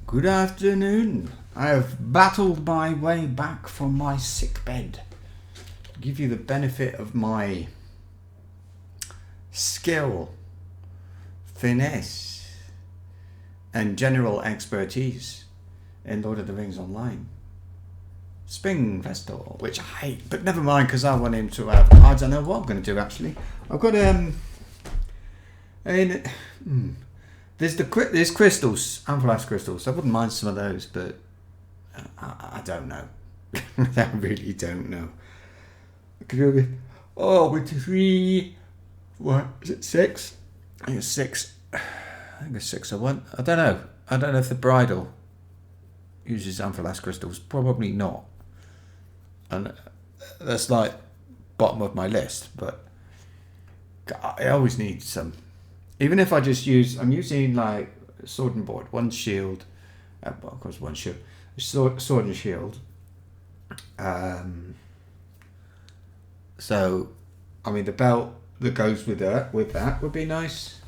Good afternoon. I have battled my way back from my sick bed to give you the benefit of my skill, finesse, and general expertise in Lord of the Rings Online. Spring Festival, which I hate, but never mind, because I want him to have. I don't know what I'm going to do actually. I've got there's crystals, amphilas crystals. I wouldn't mind some of those, but I don't know. I really don't know. With 3. What is it? 6? I think it's 6. I think it's 6 or 1. I don't know. I don't know if the bridal uses amphilas crystals. Probably not. And that's like bottom of my list, but I always need some. Even if I just I'm using like sword and board, one shield, of course one shield, sword and shield. So, I mean the belt that goes with that would be nice.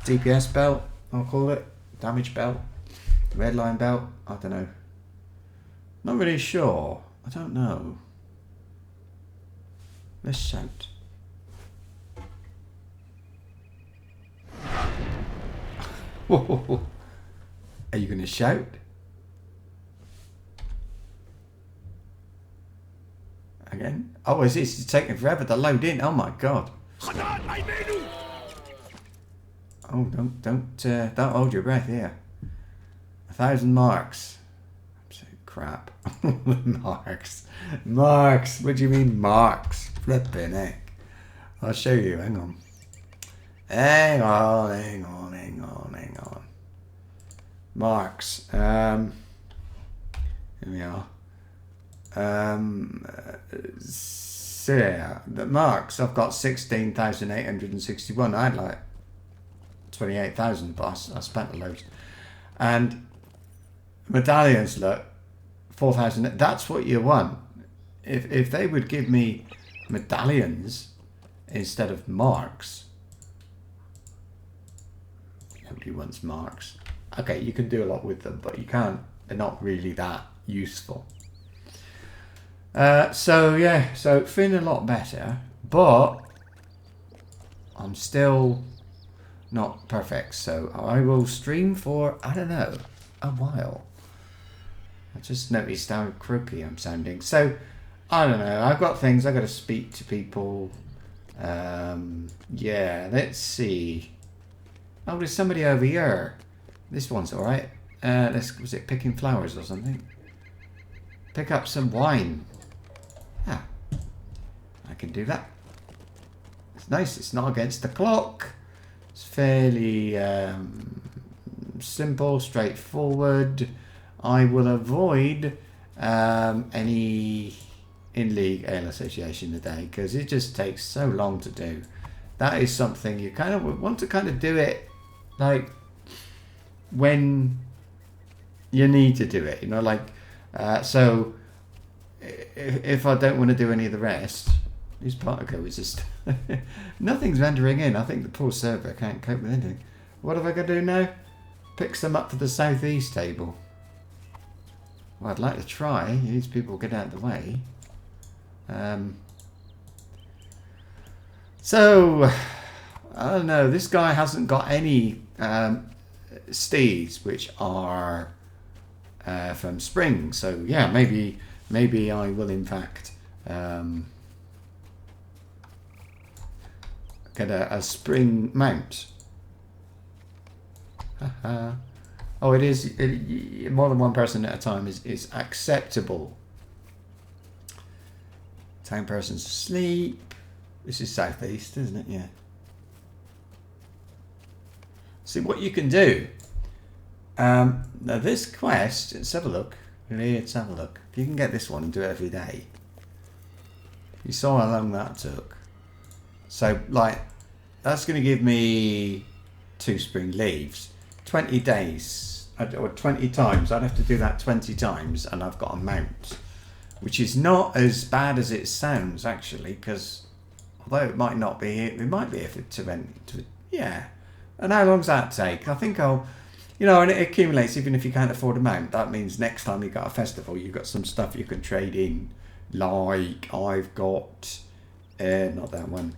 DPS belt, I'll call it, damage belt, red line belt. I don't know. Not really sure. I don't know. Let's shout. Are you going to shout? Again? Oh, is this taking forever to load in? Oh my god. Oh, don't hold your breath here. 1,000 marks. Absolute crap. Marks. What do you mean marks? Flipping heck. I'll show you. Hang on. Marks. Here we are. So yeah, the marks. I've got 16,861. I had like 28,000, but I spent a load. And medallions, look, 4,000. That's what you want. If they would give me medallions instead of marks. Nobody wants marks. Okay, you can do a lot with them, but you can't. They're not really that useful. So feeling a lot better, but I'm still not perfect. So I will stream for, I don't know, a while. I just noticed how croaky I'm sounding. So I don't know. I've got things. I've got to speak to people. Yeah, let's see. Oh, there's somebody over here. This one's alright. Was it picking flowers or something? Pick up some wine. Ah, I can do that. It's nice. It's not against the clock. It's fairly simple, straightforward. I will avoid any in-league ale association today because it just takes so long to do. That is something you kind of want to kind of do it like when you need to do it, you know, like so if I don't want to do any of the rest, this particle is just nothing's rendering in. I think the poor server can't cope with anything. What have I got to do now? Pick some up for the southeast table. Well, I'd like to try. These people get out of the way. So I don't know. This guy hasn't got any steeds which are from spring. So yeah, maybe I will in fact get a spring mount. Oh, it is more than one person at a time is acceptable. Town person's asleep. This is southeast, isn't it? Yeah. See what you can do. Now this quest, let's have a look. Let's have a look. If you can get this one and do it every day. You saw how long that took. So like, that's going to give me 2 spring leaves. 20 days, or 20 times. I'd have to do that 20 times and I've got a mount. Which is not as bad as it sounds actually, because although it might not be, it might be if it to yeah. And how long does that take? I think I'll You know, and it accumulates even if you can't afford a mount. That means next time you got a festival, you've got some stuff you can trade in. Like, I've got... not that one.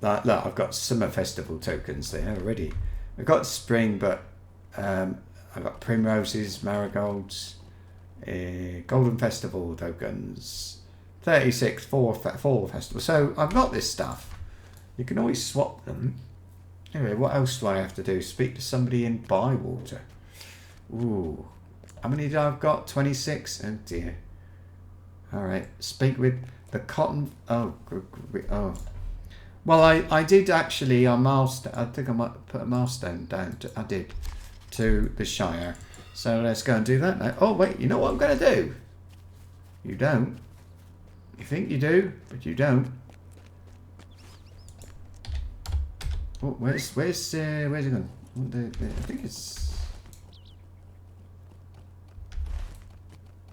Look, I've got summer festival tokens there already. I've got spring, but I've got primroses, marigolds, golden festival tokens, 36 fall festival. So I've got this stuff. You can always swap them. Anyway, what else do I have to do? Speak to somebody in Bywater. Ooh. How many do I've got? 26? Oh dear. Alright. Speak with the cotton... Oh. Well, I did actually a milestone. I think I might put a milestone down. I did. To the Shire. So let's go and do that now. Oh, wait. You know what I'm going to do? You don't. You think you do, but you don't. Oh, where's it gone? I think it's...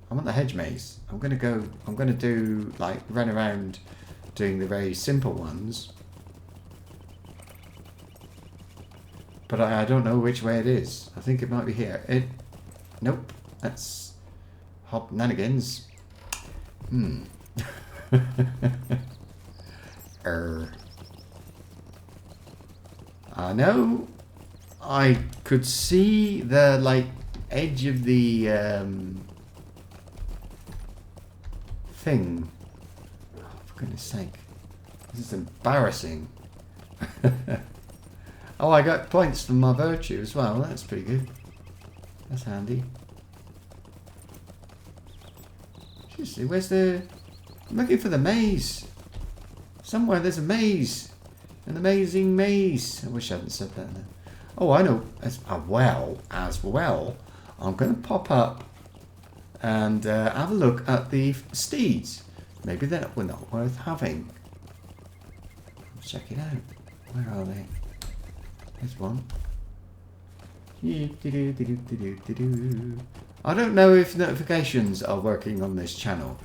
I'm on the hedge maze. I'm going to do, like, run around doing the very simple ones. But I don't know which way it is. I think it might be here. Nope. That's Hobnanigans. I know I could see the, like, edge of the thing. Oh, for goodness sake. This is embarrassing. Oh, I got points from my virtue as well. That's pretty good. That's handy. Seriously, where's the... I'm looking for the maze. Somewhere there's a maze. An amazing maze. I wish I hadn't said that then. Oh, I know. As well, I'm going to pop up and have a look at the steeds. Maybe they're not worth having. Let's check it out. Where are they? There's one. I don't know if notifications are working on this channel.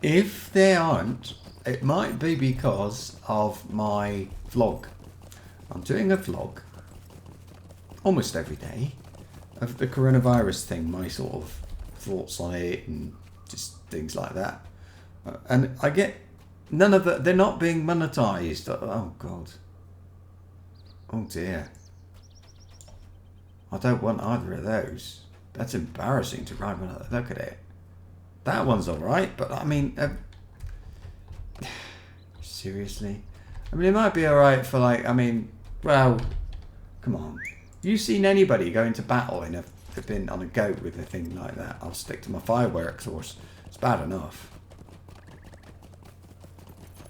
If they aren't, it might be because of my vlog. I'm doing a vlog almost every day of the coronavirus thing, my sort of thoughts on it and just things like that. And I get none of that. They're not being monetized. Oh God. Oh dear. I don't want either of those. That's embarrassing to write one. Look at it. That one's alright, but I mean... seriously? I mean, it might be alright for like... I mean, well... Come on. You seen anybody go into battle and have been on a goat with a thing like that? I'll stick to my fireworks horse. It's bad enough.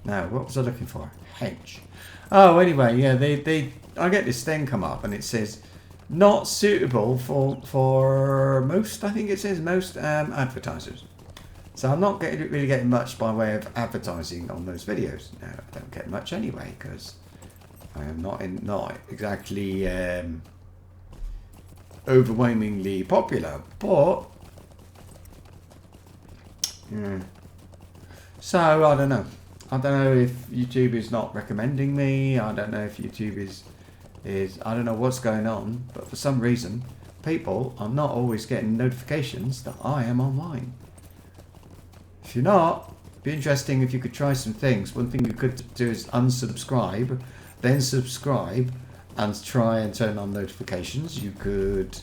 Now, what was I looking for? Hedge. Oh, anyway, yeah, I get this thing come up and it says not suitable for most, I think it says most advertisers. So I'm not really getting much by way of advertising on those videos. No, I don't get much anyway because I am not exactly overwhelmingly popular. But yeah. So I don't know. I don't know if YouTube is not recommending me. I don't know if YouTube is I don't know what's going on, but for some reason people are not always getting notifications that I am online. If you're not, it'd be interesting if you could try some things. One thing you could do is unsubscribe, then subscribe and try and turn on notifications. You could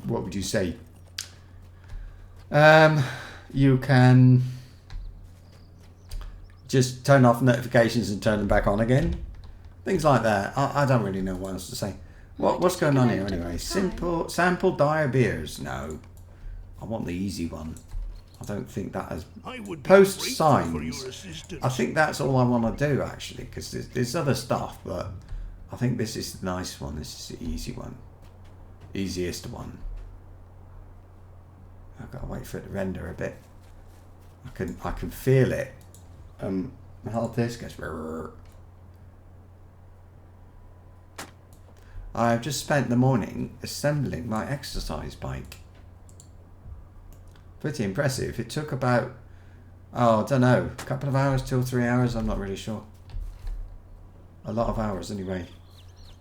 what would you say? You can just turn off notifications and turn them back on again. Things like that. I don't really know what else to say. What's going on here anyway? Sample dire beers. No. I want the easy one. I don't think that has... Post signs. I think that's all I want to do actually, because there's other stuff, but I think this is the nice one. This is the easy one. Easiest one. I've got to wait for it to render a bit. I can feel it. My hard disk goes. I've just spent the morning assembling my exercise bike. Pretty impressive. It took about, I don't know, a couple of hours, 2 or 3 hours. I'm not really sure. a lot of hours anyway.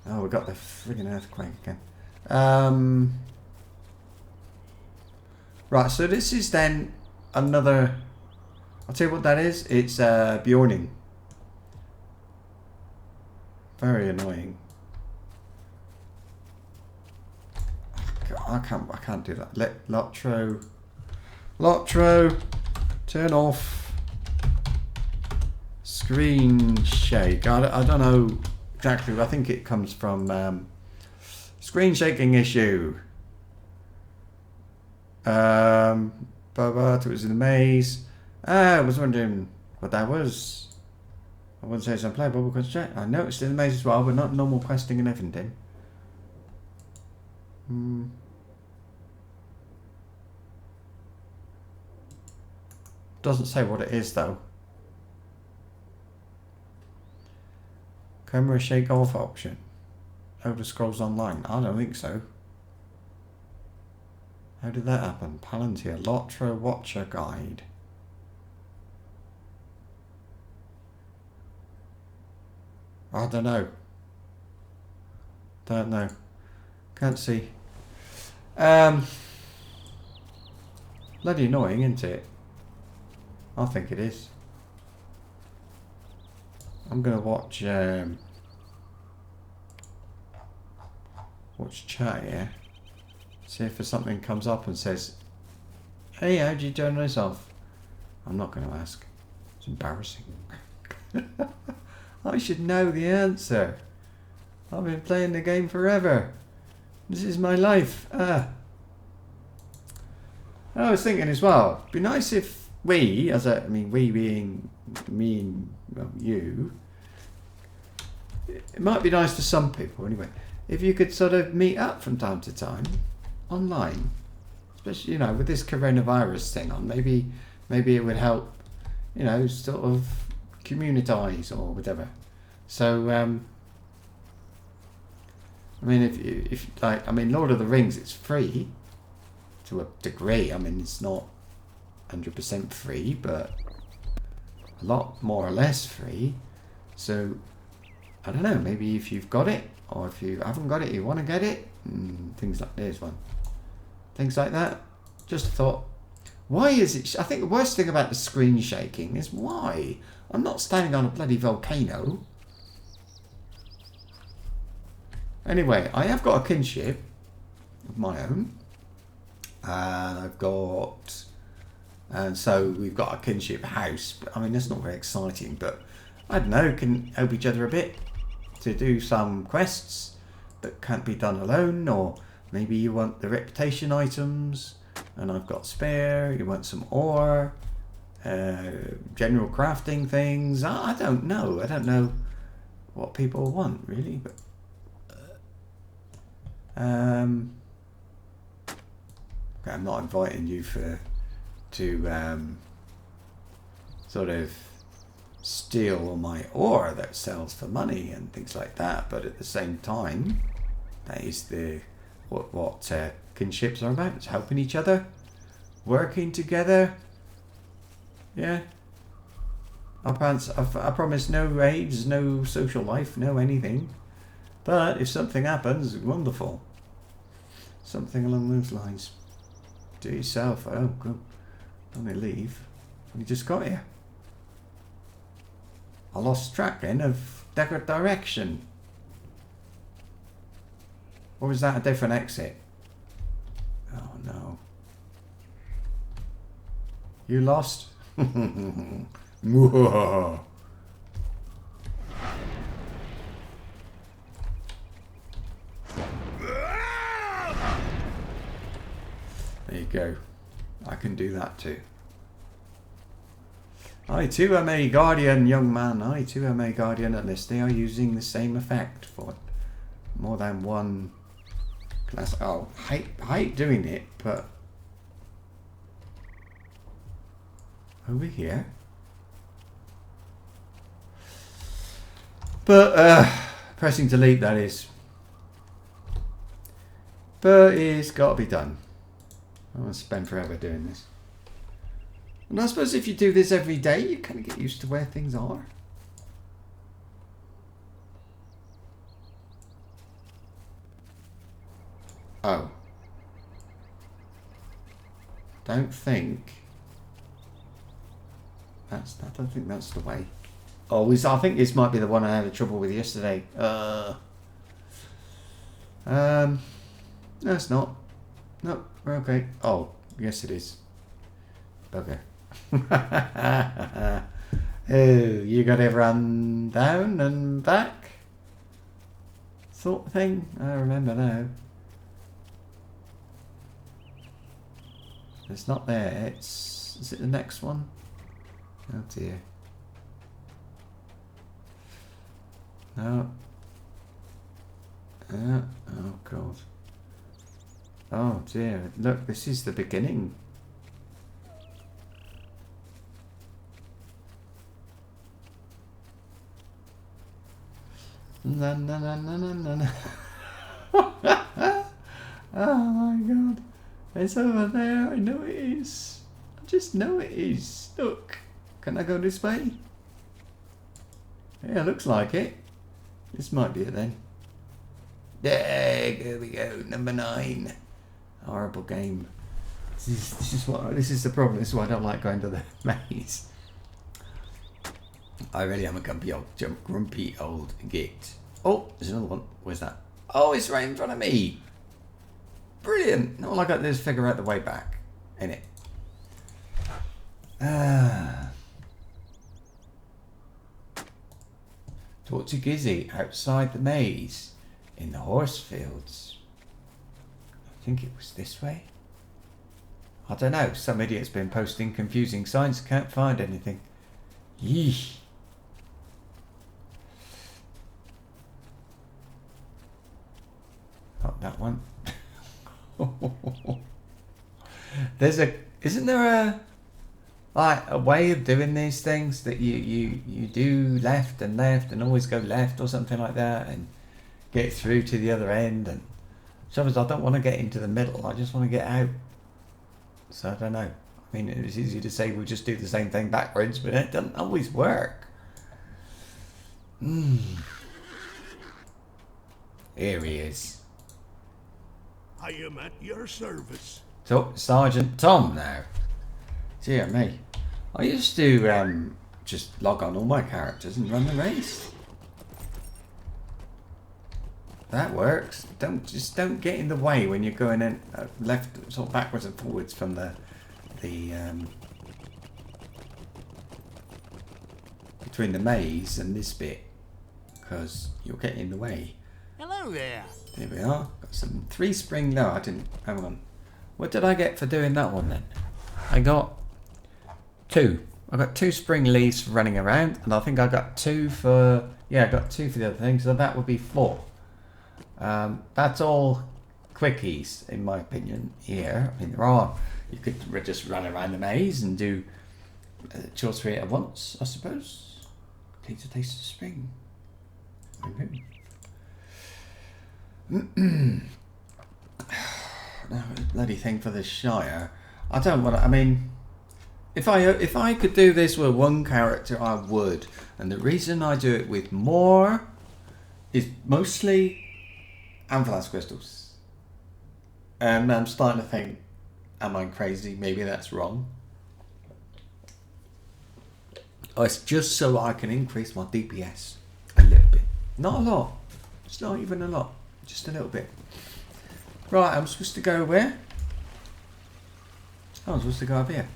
Oh, we got the friggin' earthquake again. Right, so this is then another... I'll tell you what that is. It's Bjorning. Very annoying. I can't do that. Let LOTRO, turn off screen shake. I don't know exactly. I think it comes from screen shaking issue. But it was in the maze. I was wondering what that was. I wouldn't say it's unplayable because check. I noticed in the maze as well, but not normal questing and everything. Doesn't say what it is though. Camera shake off option. Over scrolls online. I don't think so. How did that happen? Palantir, LOTRO Watcher Guide. I don't know. Don't know. Can't see. Bloody annoying, isn't it? I think it is. I'm gonna watch chat here. See if something comes up and says, "Hey, how'd you turn this off?" I'm not gonna ask. It's embarrassing. I should know the answer. I've been playing the game forever. This is my life. I was thinking as well, it'd be nice if we, we being me and you, it might be nice for some people anyway, if you could sort of meet up from time to time online, especially, with this coronavirus thing on. Maybe it would help, sort of communitize or whatever. So, if Lord of the Rings, it's free to a degree. It's not 100% free, but a lot more or less free. So, I don't know, maybe if you've got it, or if you haven't got it, you want to get it, things like this one. Things like that. Just a thought. Why is it... I think the worst thing about the screen shaking is why? I'm not standing on a bloody volcano. Anyway, I have got a kinship of my own. And so we've got a kinship house. But, that's not very exciting, but I don't know, can help each other a bit to do some quests that can't be done alone, or maybe you want the reputation items and I've got spare, you want some ore, general crafting things. I don't know what people want really, but okay, I'm not inviting you to sort of steal all my ore that sells for money and things like that, but at the same time, that is what kinships are about. It's helping each other, working together. Yeah. I promise no AIDS, no social life, no anything. But if something happens, wonderful. Something along those lines. Do it yourself. Oh, good. Let me leave. We just got here. I lost track then of direction. Or was that a different exit? Oh no. You lost? There you go. I can do that too. I too am a guardian, young man. I too am a guardian, unless they are using the same effect for more than one class. Oh, I hate doing it, but over here. But pressing delete, that is. But it's got to be done. I want to spend forever doing this. And I suppose if you do this every day, you kind of get used to where things are. Oh. Don't think. I don't think that's the way. Oh, I think this might be the one I had trouble with yesterday. No, it's not. No, we're okay. Oh, yes it is. Okay. Oh, you got to run down and back? Sort of thing? I remember now. It's not there. Is it the next one? Oh dear. No. Oh god. Oh dear. Look, this is the beginning. Na na na na na na. Oh my god. It's over there. I know it is. I just know it is. Look. Can I go this way? Yeah, looks like it. This might be it then. There we go. Number 9. Horrible game. This is the problem. This is why I don't like going to the maze. I really am a grumpy old git. Oh, there's another one. Where's that? Oh, it's right in front of me. Brilliant. All I got to do is figure out the way back. Ain't it? Talk to Gizzy outside the maze in the horse fields. I think it was this way. I don't know. Some idiot's been posting confusing signs. Can't find anything. Yeesh. Not that one. Isn't there a way of doing these things that you do left and always go left or something like that and get through to the other end? And sometimes I don't want to get into the middle. I just want to get out. So I don't know. I mean, it's easy to say we'll just do the same thing backwards, but it doesn't always work. Here he is. I am at your service. So, Sergeant Tom now. Dear me. I used to just log on all my characters and run the race. That works. Just don't get in the way when you're going in left, sort of backwards and forwards from the between the maze and this bit, because you'll get in the way. Hello there. There we are. Got some 3 spring. No, I didn't. Hang on. What did I get for doing that one then? I got 2. I got 2 spring leaves for running around, and I think I got 2 for. Yeah, I got 2 for the other thing, so that would be 4. That's all quickies, in my opinion. Here, I mean, there are. You could just run around the maze and do 2 or 3 at once, I suppose. Taste a taste of spring. Now, bloody thing for the Shire. I don't want to. I mean, if I could do this with one character, I would. And the reason I do it with more is mostly amphalas crystals. And I'm starting to think, am I crazy? Maybe that's wrong. Oh, it's just so I can increase my DPS a little bit. Not a lot. It's not even a lot. Just a little bit. Right, I'm supposed to go where? Oh, I'm supposed to go up here.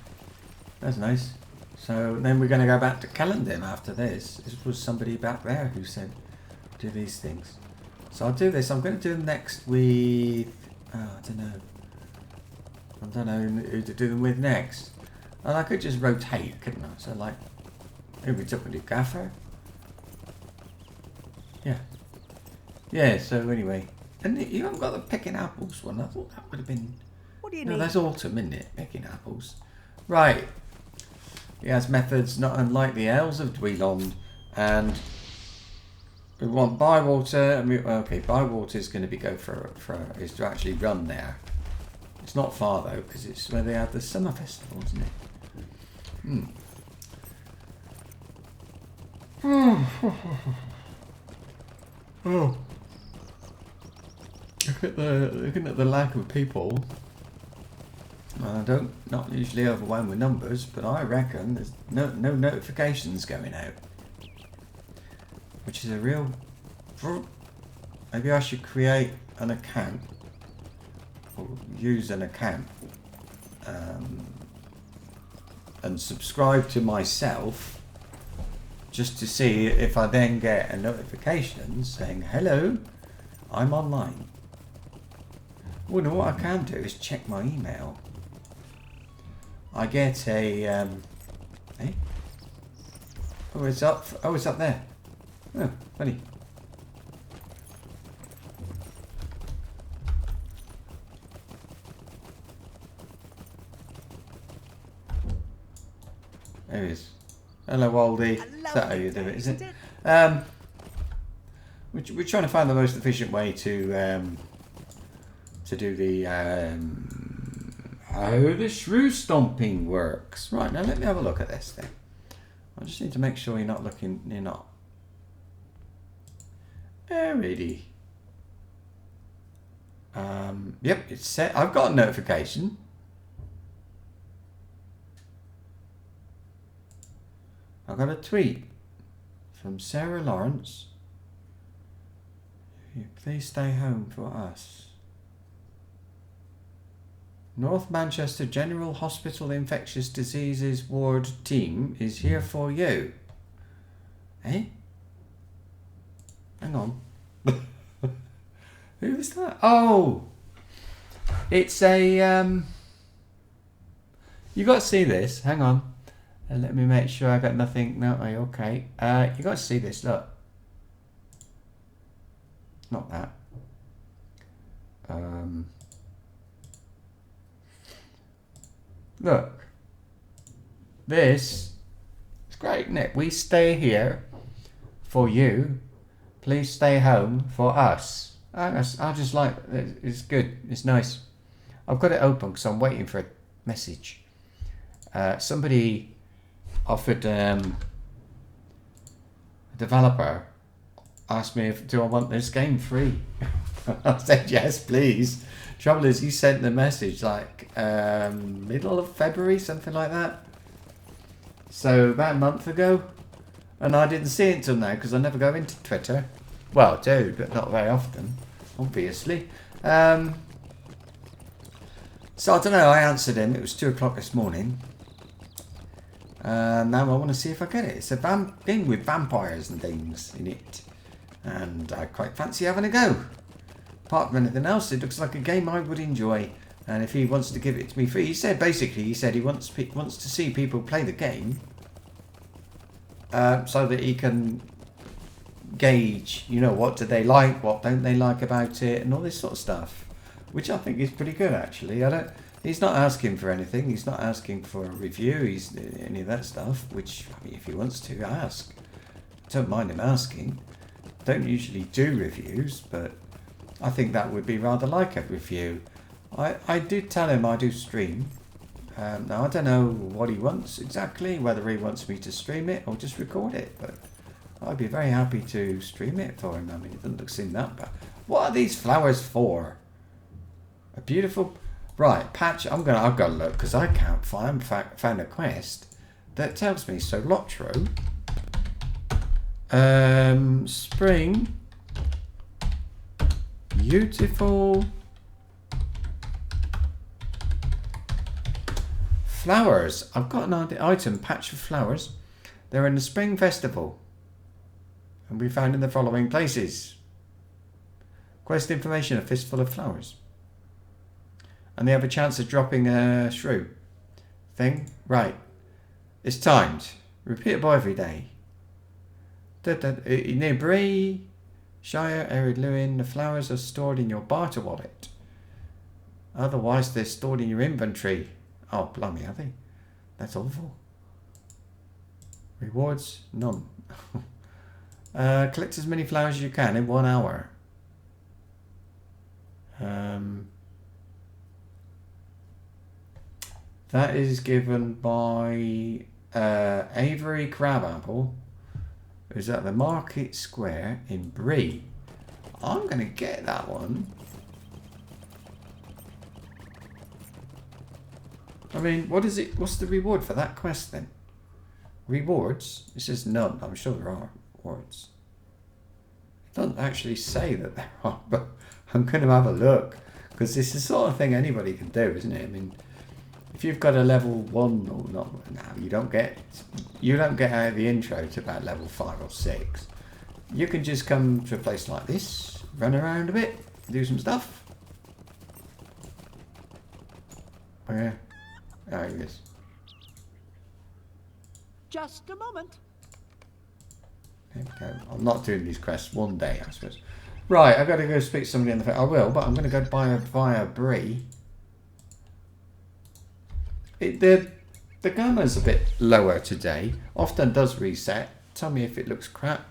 That's nice. So then we're going to go back to Calendim after this. This was somebody back there who said do these things. So I'll do this. I'm going to do them next with... Oh, I don't know. I don't know who to do them with next. And I could just rotate, couldn't I? So like, who we took with the Gaffer? Yeah. Yeah, so anyway. And you haven't got the picking apples one. I thought that would have been... What do you No, need? that's autumn, isn't it? Picking apples. Right. He has methods not unlike the Elves of Dweilond. And we want Bywater. And okay, Bywater is going to be is to actually run there. It's not far though, because it's where they have the summer festival, isn't it? Oh. I looking at the lack of people. I don't not usually overwhelmed with numbers, but I reckon there's no notifications going out, which is a real. Maybe I should create an account or use an account and subscribe to myself just to see if I then get a notification saying hello, I'm online. Well, no, what I can do is check my email. I get a hey? Oh, it's up. Oh, it's up there. Oh, funny. There he is. Hello, Waldy. Is that how you do it? Is it? We're trying to find the most efficient way to do the how the shrew stomping works. Right, now let me have a look at this thing. I just need to make sure you're not looking. You're not. Alrighty. Yep, it's set. I've got a notification. I got a tweet from Sarah Lawrence. Please stay home for us. North Manchester General Hospital Infectious Diseases Ward team is here for you. Eh? Hang on. Who was that? Oh! It's a... You got to see this. Hang on. Let me make sure I got nothing. No, okay. You got to see this. Look. Not that. Look. This. It's great, isn't it? We stay here for you. Please stay home for us. I just like it. It's good. It's nice. I've got it open because I'm waiting for a message. Somebody offered a developer asked me if do I want this game free. I said yes, please. Trouble is, he sent the message like middle of February, something like that. So about a month ago, and I didn't see it until now because I never go into Twitter. Well, I do, but not very often, obviously. So I don't know. I answered him. It was 2 o'clock this morning. Now I want to see if I get it. It's a game with vampires and things in it. And I quite fancy having a go. Apart from anything else, it looks like a game I would enjoy. And if he wants to give it to me free, he said he wants to see people play the game. So that he can gauge, what do they like, what don't they like about it, and all this sort of stuff. Which I think is pretty good, actually. He's not asking for anything. He's not asking for a review. He's any of that stuff. Which, I mean, if he wants to ask, don't mind him asking. Don't usually do reviews, but I think that would be rather like a review. I did tell him I do stream. Now I don't know what he wants exactly, whether he wants me to stream it or just record it. But I'd be very happy to stream it for him. I mean, it doesn't seem that bad. What are these flowers for? A beautiful. Right, patch. I've got to look because I can't found a quest that tells me. So LOTRO, spring, beautiful flowers. I've got an item patch of flowers. They're in the spring festival, and we found in the following places. Quest information: a fistful of flowers. And they have a chance of dropping a shrew thing. Right. It's timed. Repeatable every day. Near Bree, Shire, Arid Lewin, the flowers are stored in your barter wallet. Otherwise, they're stored in your inventory. Oh, blimey, are they? That's awful. Rewards? None. Collect as many flowers as you can in 1 hour. That is given by Avery Crabapple, who's at the Market Square in Bree. I'm going to get that one I mean, what is it? What's the reward for that quest then? Rewards? It says none. I'm sure there are rewards. It doesn't actually say that there are, but I'm going to have a look. Because it's the sort of thing anybody can do, isn't it? I mean, if you've got a level 1 or not, now you don't get out of the intro to about level 5 or 6. You can just come to a place like this, run around a bit, do some stuff. Where? Oh, here it is. Just a moment. There we go. I'm not doing these quests one day, I suppose. Right, I've got to go speak to somebody on the phone. I will, but I'm going to go via Brie. The gamma's a bit lower today. Often does reset. Tell me if it looks crap.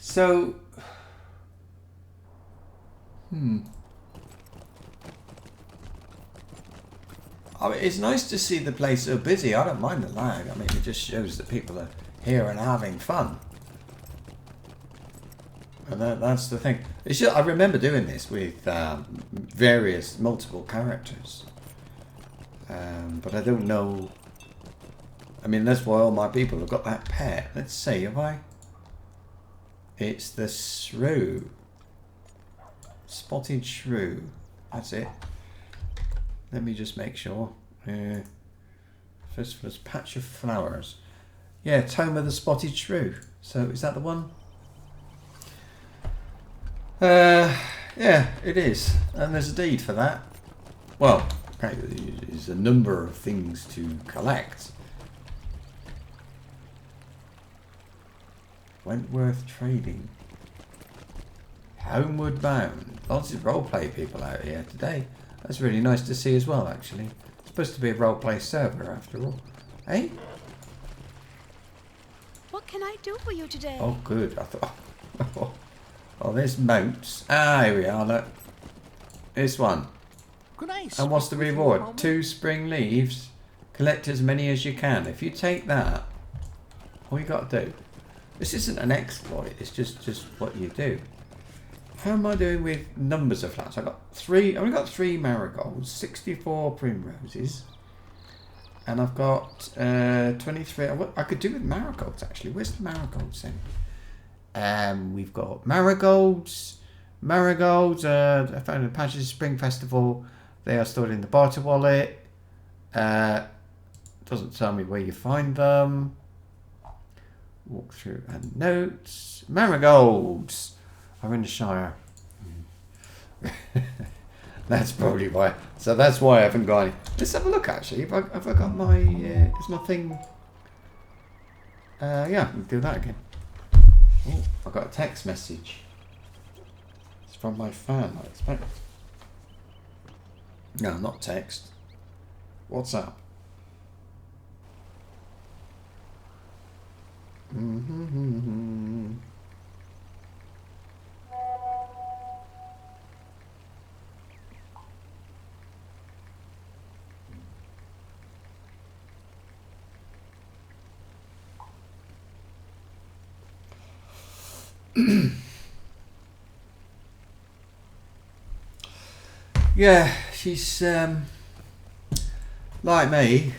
So, I mean, it's nice to see the place so busy. I don't mind the lag. I mean, it just shows that people are here and having fun. And that's the thing. It's just, I remember doing this with multiple characters. But I don't know. I mean, that's why all my people have got that pet. Let's see, have I? It's the shrew. Spotted shrew. That's it. Let me just make sure. First was patch of flowers. Yeah, Tome of the Spotted Shrew. So is that the one? Yeah, it is. And there's a deed for that. Well, apparently there's a number of things to collect. Wentworth Trading. Homeward Bound. Lots of roleplay people out here today. That's really nice to see as well, actually. It's supposed to be a roleplay server, after all. Eh? What can I do for you today? Oh, good. I thought... Oh, there's moats. Ah, here we are, look. This one. And what's the reward? 2 spring leaves. Collect as many as you can. If you take that, all you got to do... This isn't an exploit, it's just what you do. How am I doing with numbers of flowers? I only got 3 marigolds, 64 primroses, and I've got 23. I could do with marigolds actually. Where's the marigolds then? We've got marigolds. I found in Patches Spring Festival. They are stored in the barter wallet. Doesn't tell me where you find them. Walk through and notes. Marigolds are in the Shire. That's probably why. So that's why I haven't got any. Let's have a look actually. Have I got my... is my thing... yeah, I can do that again. Oh, I got a text message. It's from my fan, I expect. No, not text. WhatsApp. Yeah, she's like me,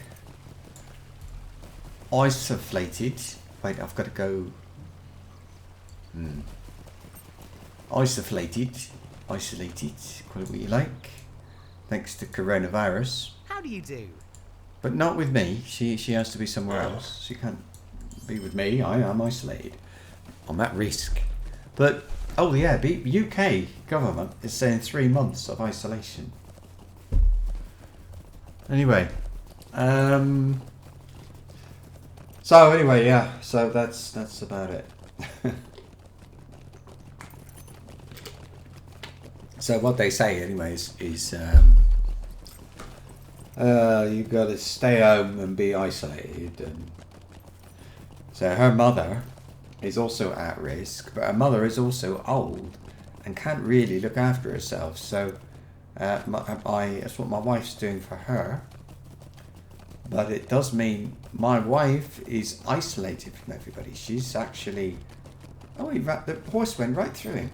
isolated. Wait, I've got to go. Isolated, call it what you like. Thanks to coronavirus. How do you do? But not with me. She has to be somewhere else. She can't be with me. I am isolated. I'm at risk. But oh yeah, the UK government is saying 3 months of isolation. Anyway, so anyway, yeah. So that's about it. So what they say, anyways, is you've got to stay home and be isolated. And so her mother is also at risk, but her mother is also old and can't really look after herself. So that's what my wife's doing for her. But it does mean my wife is isolated from everybody. She's actually Oh, the horse went right through him.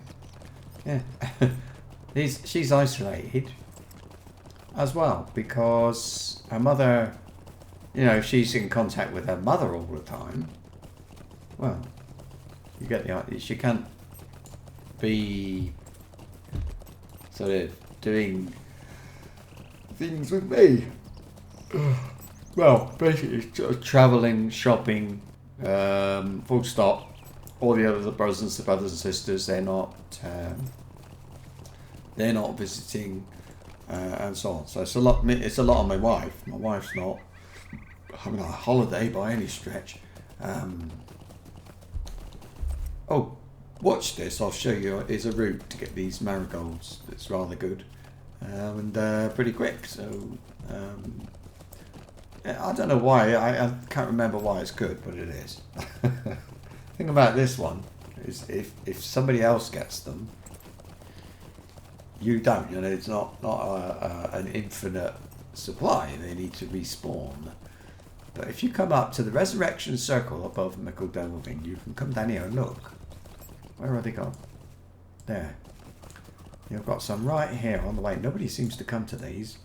Yeah. She's isolated as well because her mother, you know, if she's in contact with her mother all the time, well, you get the idea. She can't be sort of doing things with me. Well, basically, travelling, shopping, full stop. All the other brothers and sisters, they're not visiting, and so on. So it's a lot. It's a lot on my wife. My wife's not having a holiday by any stretch. Oh, watch this. I'll show you. It's a route to get these marigolds. It's rather good, and pretty quick. So I don't know why. I can't remember why it's good, but it is. The thing about this one is if somebody else gets them, you don't. You know, it's not an infinite supply. They need to respawn. But if you come up to the resurrection circle above McEldelving, you can come down here and look. Where are they gone? There. You've got some right here on the way. Nobody seems to come to these.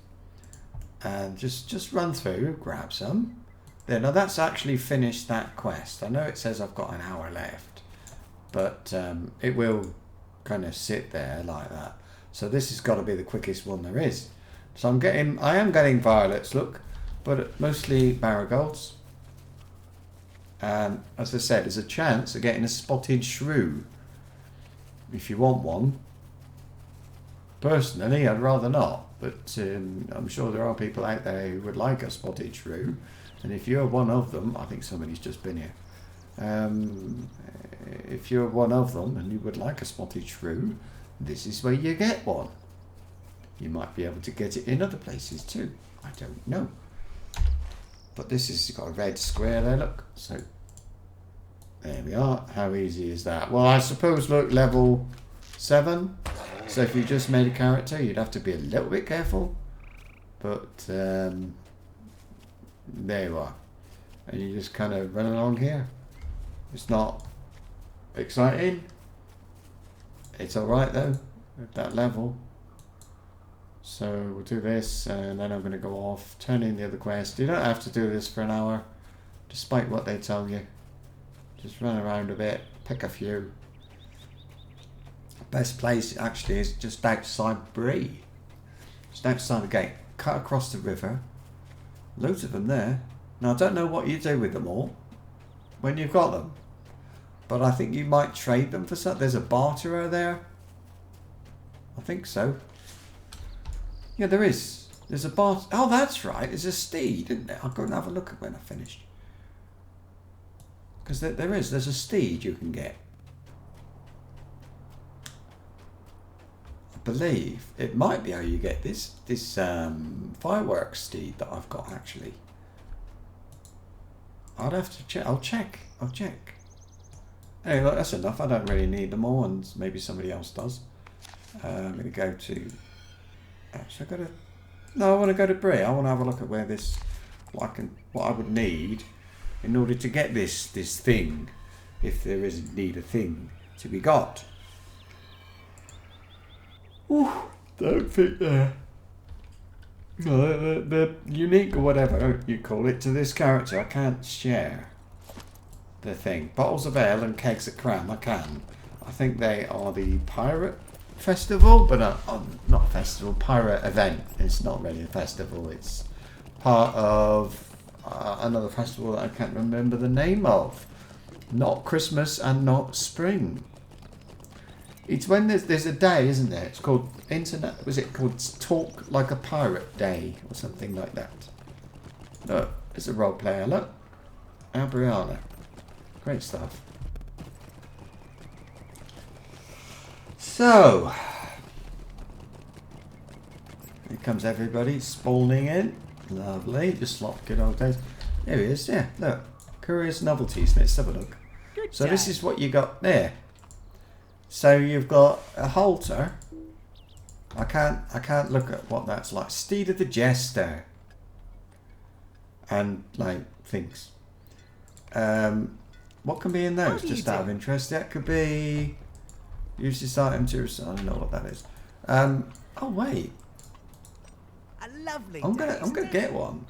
And just run through, grab some. There, now that's actually finished that quest. I know it says I've got an hour left, but it will kind of sit there like that. So this has got to be the quickest one there is. So I am getting violets, look, but mostly marigolds. And as I said, there's a chance of getting a spotted shrew if you want one. Personally, I'd rather not, but I'm sure there are people out there who would like a spotted shrew. And if you're one of them, I think somebody's just been here. If you're one of them and you would like a spotted shrew, this is where you get one. You might be able to get it in other places too. I don't know. But this has got a red square there, look. So there we are. How easy is that? Well, I suppose, look, level 7. So if you just made a character, you'd have to be a little bit careful. But there you are. And you just kind of run along here. It's not exciting. It's alright though, at that level. So we'll do this and then I'm going to go off, turn in the other quest. You don't have to do this for an hour, despite what they tell you. Just run around a bit, pick a few. Best place actually is just outside Bree. Just outside the gate. Cut across the river. Loads of them there. Now I don't know what you do with them all when you've got them, but I think you might trade them for something. There's a barterer there. I think so. Yeah, there is. There's a bart. Oh, that's right. There's a steed, isn't there? I'll go and have a look at when I finished. Because there's a steed you can get. I believe it might be how you get this fireworks steed that I've got actually. I'll have to check. I'll check. Anyway, look, that's enough. I don't really need them all, and maybe somebody else does. I'm going to go to. Actually, I want to go to Bray. I want to have a look at where this, what I would need in order to get this thing, if there is indeed a thing to be got. Ooh, don't think they're unique or whatever you call it to this character. I can't share the thing. Bottles of ale and kegs of cram, I can. I think they are the pirate festival, but not a festival, pirate event. It's not really a festival. It's part of another festival that I can't remember the name of. Not Christmas and not spring. It's when there's a day, isn't there? It's called Internet. Was it called Talk Like a Pirate Day or something like that? Look, it's a role player. Look, Brianna, great stuff. So here comes everybody spawning in. Lovely, just like good old days. There he is. Yeah, look, curious novelties. Let's have a look. So this is what you got there. So you've got a halter. I can't look at what that's like. Steed of the Jester. And like things. What can be in those? What do you Just out of do? interest. That could be... Use this item to... I don't know what that is. Oh, wait. A lovely I'm day, gonna isn't it? get one.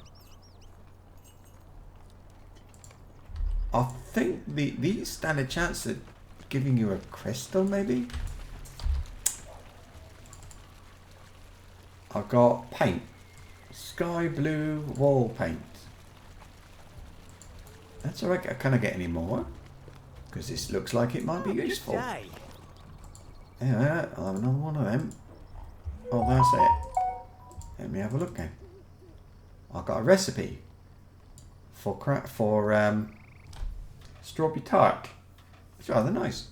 I think these stand a chance at giving you a crystal, maybe? I've got paint. Sky blue wall paint. That's alright. Can I get any more? Because this looks like it might be Good useful. day. Yeah, I'll have another one of them. Oh, that's it. Let me have a look then. I've got a recipe for strawberry tart. It's rather nice.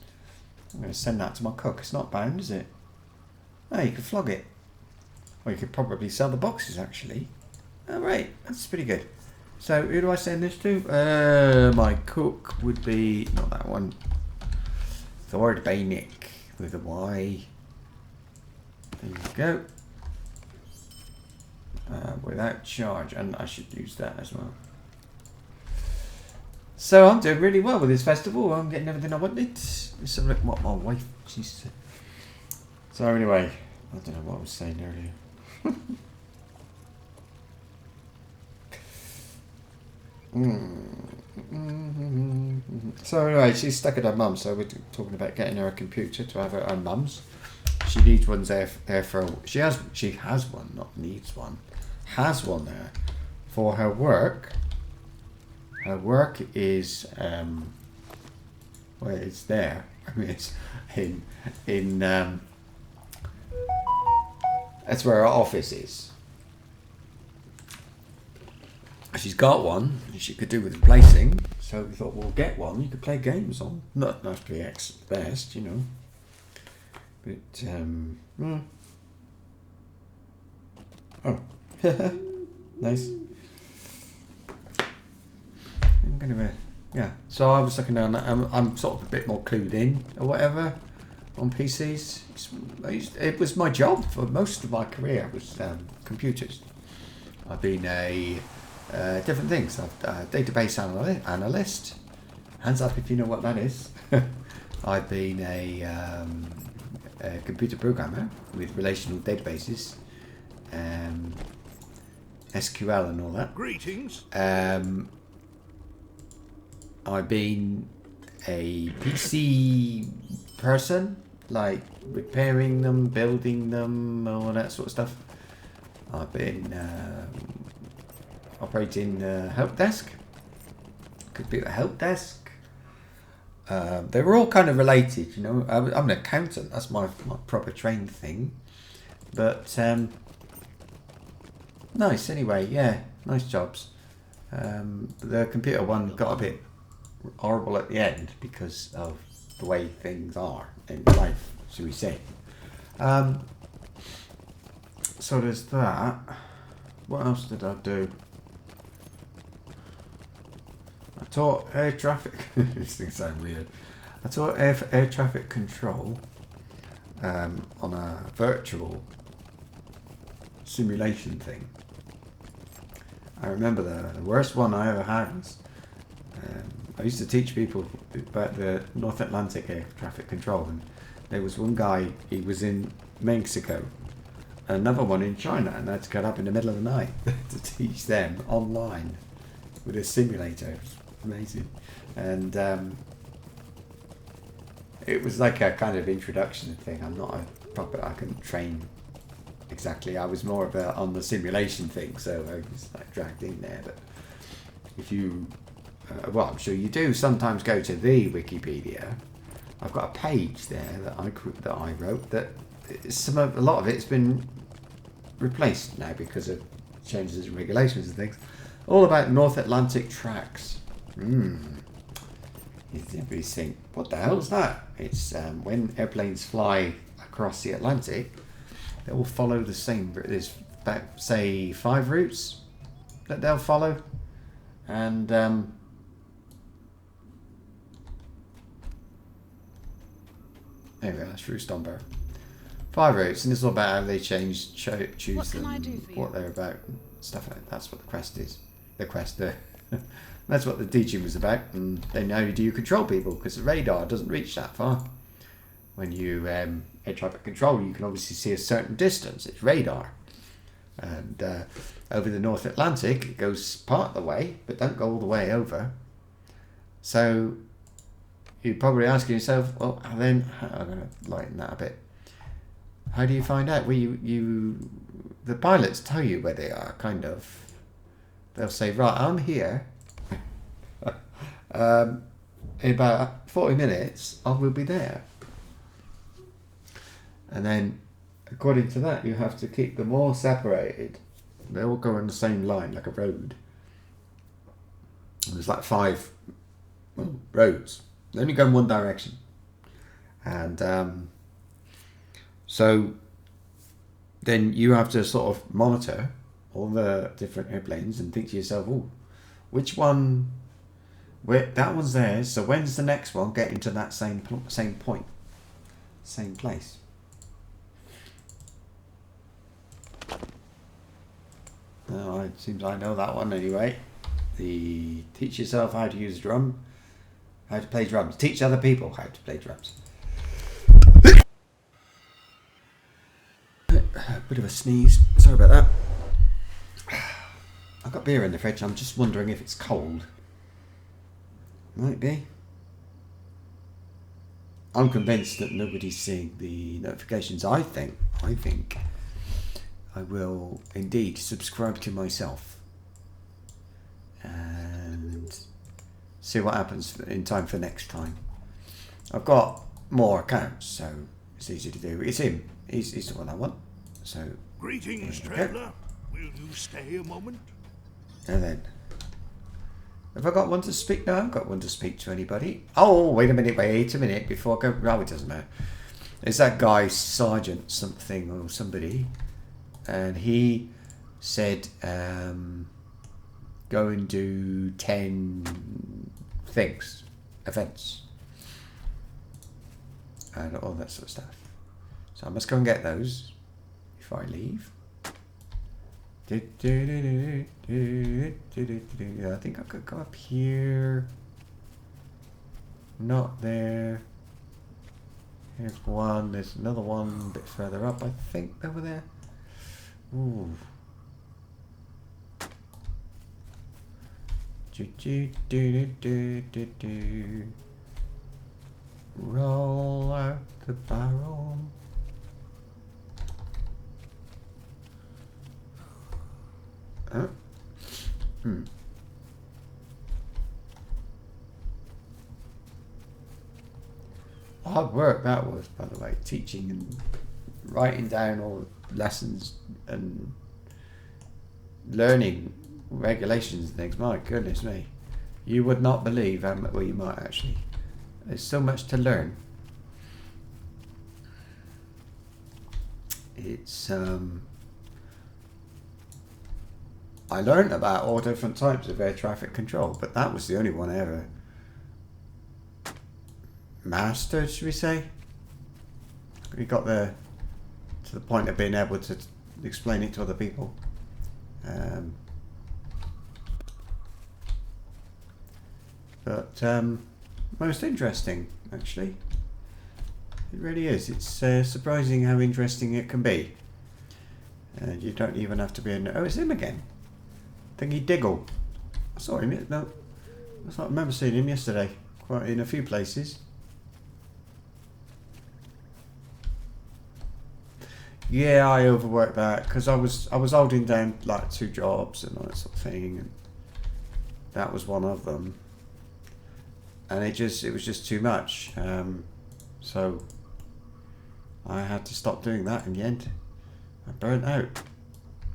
I'm going to send that to my cook. It's not bound, is it? Oh, you could flog it. Or you could probably sell the boxes, actually. Oh, right. That's pretty good. So, who do I send this to? My cook would be... Not that one. Thord Baynick with a Y. There you go. Without charge. And I should use that as well. So, I'm doing really well with this festival. I'm getting everything I wanted. Let's have a look at what my wife... She said. So, anyway. I don't know what I was saying earlier. So anyway, she's stuck at her mum's, so we're talking about getting her a computer to have her own mum's. She needs one there for she has one, not needs one, has one there for her work. Her work is well, it's there. I mean, it's in that's where her office is. She's got one. She could do with replacing. So we thought, we'll get one. You could play games on. Not nice to be best, you know. But oh, nice. I'm gonna yeah. So I was looking down. I'm sort of a bit more clued in or whatever on PCs. It was my job for most of my career was computers. I've been a different things. I've database analyst. Hands up if you know what that is. I've been a computer programmer with relational databases, SQL and all that. Greetings. I've been a PC person, like repairing them, building them, all that sort of stuff. I've been operating help desk, computer help desk. They were all kind of related, you know. I'm an accountant. That's my proper trained thing. But nice anyway. Yeah, nice jobs. The computer one got a bit horrible at the end because of the way things are in life, shall we say. So there's that. What else did I do? I taught air traffic. This thing sounds weird. I taught air traffic control on a virtual simulation thing. I remember the worst one I ever had was I used to teach people about the North Atlantic air traffic control, and there was one guy, he was in Mexico, another one in China, and I had to get up in the middle of the night to teach them online with a simulator. It was amazing. And it was like a kind of introduction thing. I'm not a proper, I couldn't train exactly. I was more of a on the simulation thing, so I was like dragged in there. But if you well, I'm sure you do sometimes go to the Wikipedia. I've got a page there that I wrote that a lot of it's been replaced now because of changes in regulations and things. All about North Atlantic tracks. You think, what the hell is that? It's when airplanes fly across the Atlantic, they all follow the same. There's about, say, 5 routes that they'll follow, and there we go, that's through Stomberg. 5 routes, and this is all about how they choose What can them, I do for you? what they're about, stuff like that. That's what the quest is. The quest, the That's what the teaching was about. And then how do you control people? Because the radar doesn't reach that far. When you air traffic control, you can obviously see a certain distance. It's radar. And over the North Atlantic, it goes part of the way, but don't go all the way over. So you're probably asking yourself, well, then I'm going to lighten that a bit. How do you find out? Well, the pilots tell you where they are, kind of. They'll say, right, I'm here. In about 40 minutes, I will be there. And then, according to that, you have to keep them all separated. They all go on the same line, like a road. There's like 5 roads. They only go in one direction. And so then you have to sort of monitor all the different airplanes and think to yourself, oh, which one, that one's there, so when's the next one getting to that same point, same place? Well, it seems I know that one anyway. Teach yourself how to use a drum, how to play drums. Teach other people how to play drums. A bit of a sneeze. Sorry about that. I've got beer in the fridge. I'm just wondering if it's cold. Might be. I'm convinced that nobody's seeing the notifications. I think I will indeed subscribe to myself and see what happens in time for next time. I've got more accounts, so it's easy to do. It's him. He's the one I want. So Greetings, traveller. Will you stay a moment? and then have I got one to speak? No, I haven't got one to speak to anybody. Oh, wait a minute, before I go. No, it doesn't matter. There's that guy, Sergeant something or somebody, and he said go and do 10 things, events, and all that sort of stuff. So I must go and get those before I leave. I think I could go up here. Not there. Here's one. There's another one a bit further up, I think, over there. Ooh. Roll out the barrel. Hard work that was, by the way, teaching and writing down all the lessons and learning regulations and things. My goodness me, you would not believe how much, well, you might actually. There's so much to learn. It's I learned about all different types of air traffic control, but that was the only one I ever mastered, should we say. We got there to the point of being able to explain it to other people. But most interesting, actually. It really is. It's surprising how interesting it can be. And you don't even have to be oh, it's him again. Thingy Diggle. I saw him. No, I remember seeing him yesterday, quite in a few places. Yeah, I overworked that because I was holding down like 2 jobs and all that sort of thing, and that was one of them. And it was just too much. So I had to stop doing that in the end. I burnt out.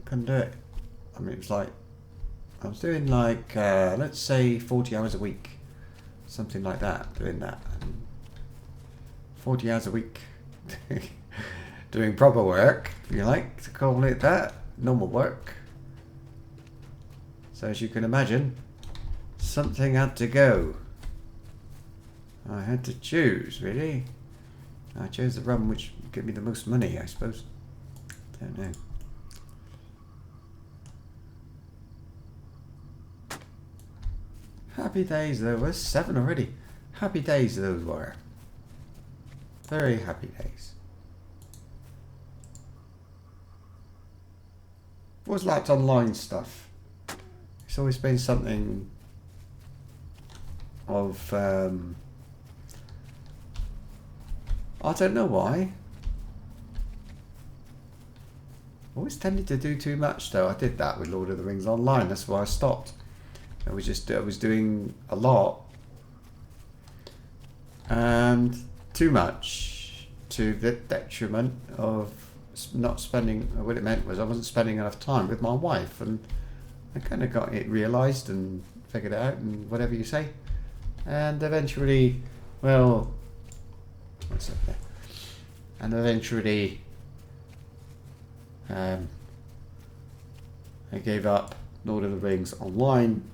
Couldn't do it. I mean, it was like I was doing like let's say 40 hours a week, something like that. Doing that, 40 hours a week, doing proper work, if you like to call it that, normal work. So as you can imagine, something had to go. I had to choose, really. I chose the run which would give me the most money, I suppose. Don't know. Happy days there was 7 already. Happy days those were. Very happy days. I've always liked online stuff. It's always been something of I don't know why. I always tended to do too much though. I did that with Lord of the Rings Online. That's why I stopped. I was doing a lot and too much to the detriment of not spending. What it meant was I wasn't spending enough time with my wife, and I kind of got it realised and figured it out and whatever you say. And eventually, well, what's up there? And eventually, I gave up Lord of the Rings Online.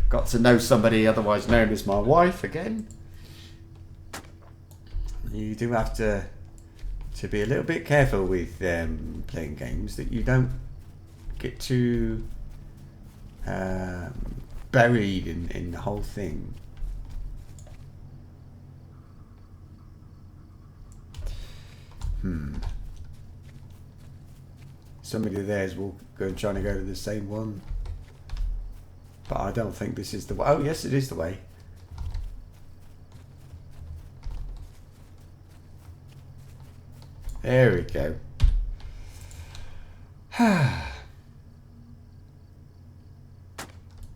Got to know somebody otherwise known as my wife again. You do have to be a little bit careful with playing games that you don't get too buried in the whole thing. Somebody of theirs will go and trying to go to the same one. But I don't think this is the way. Oh yes, it is the way. There we go.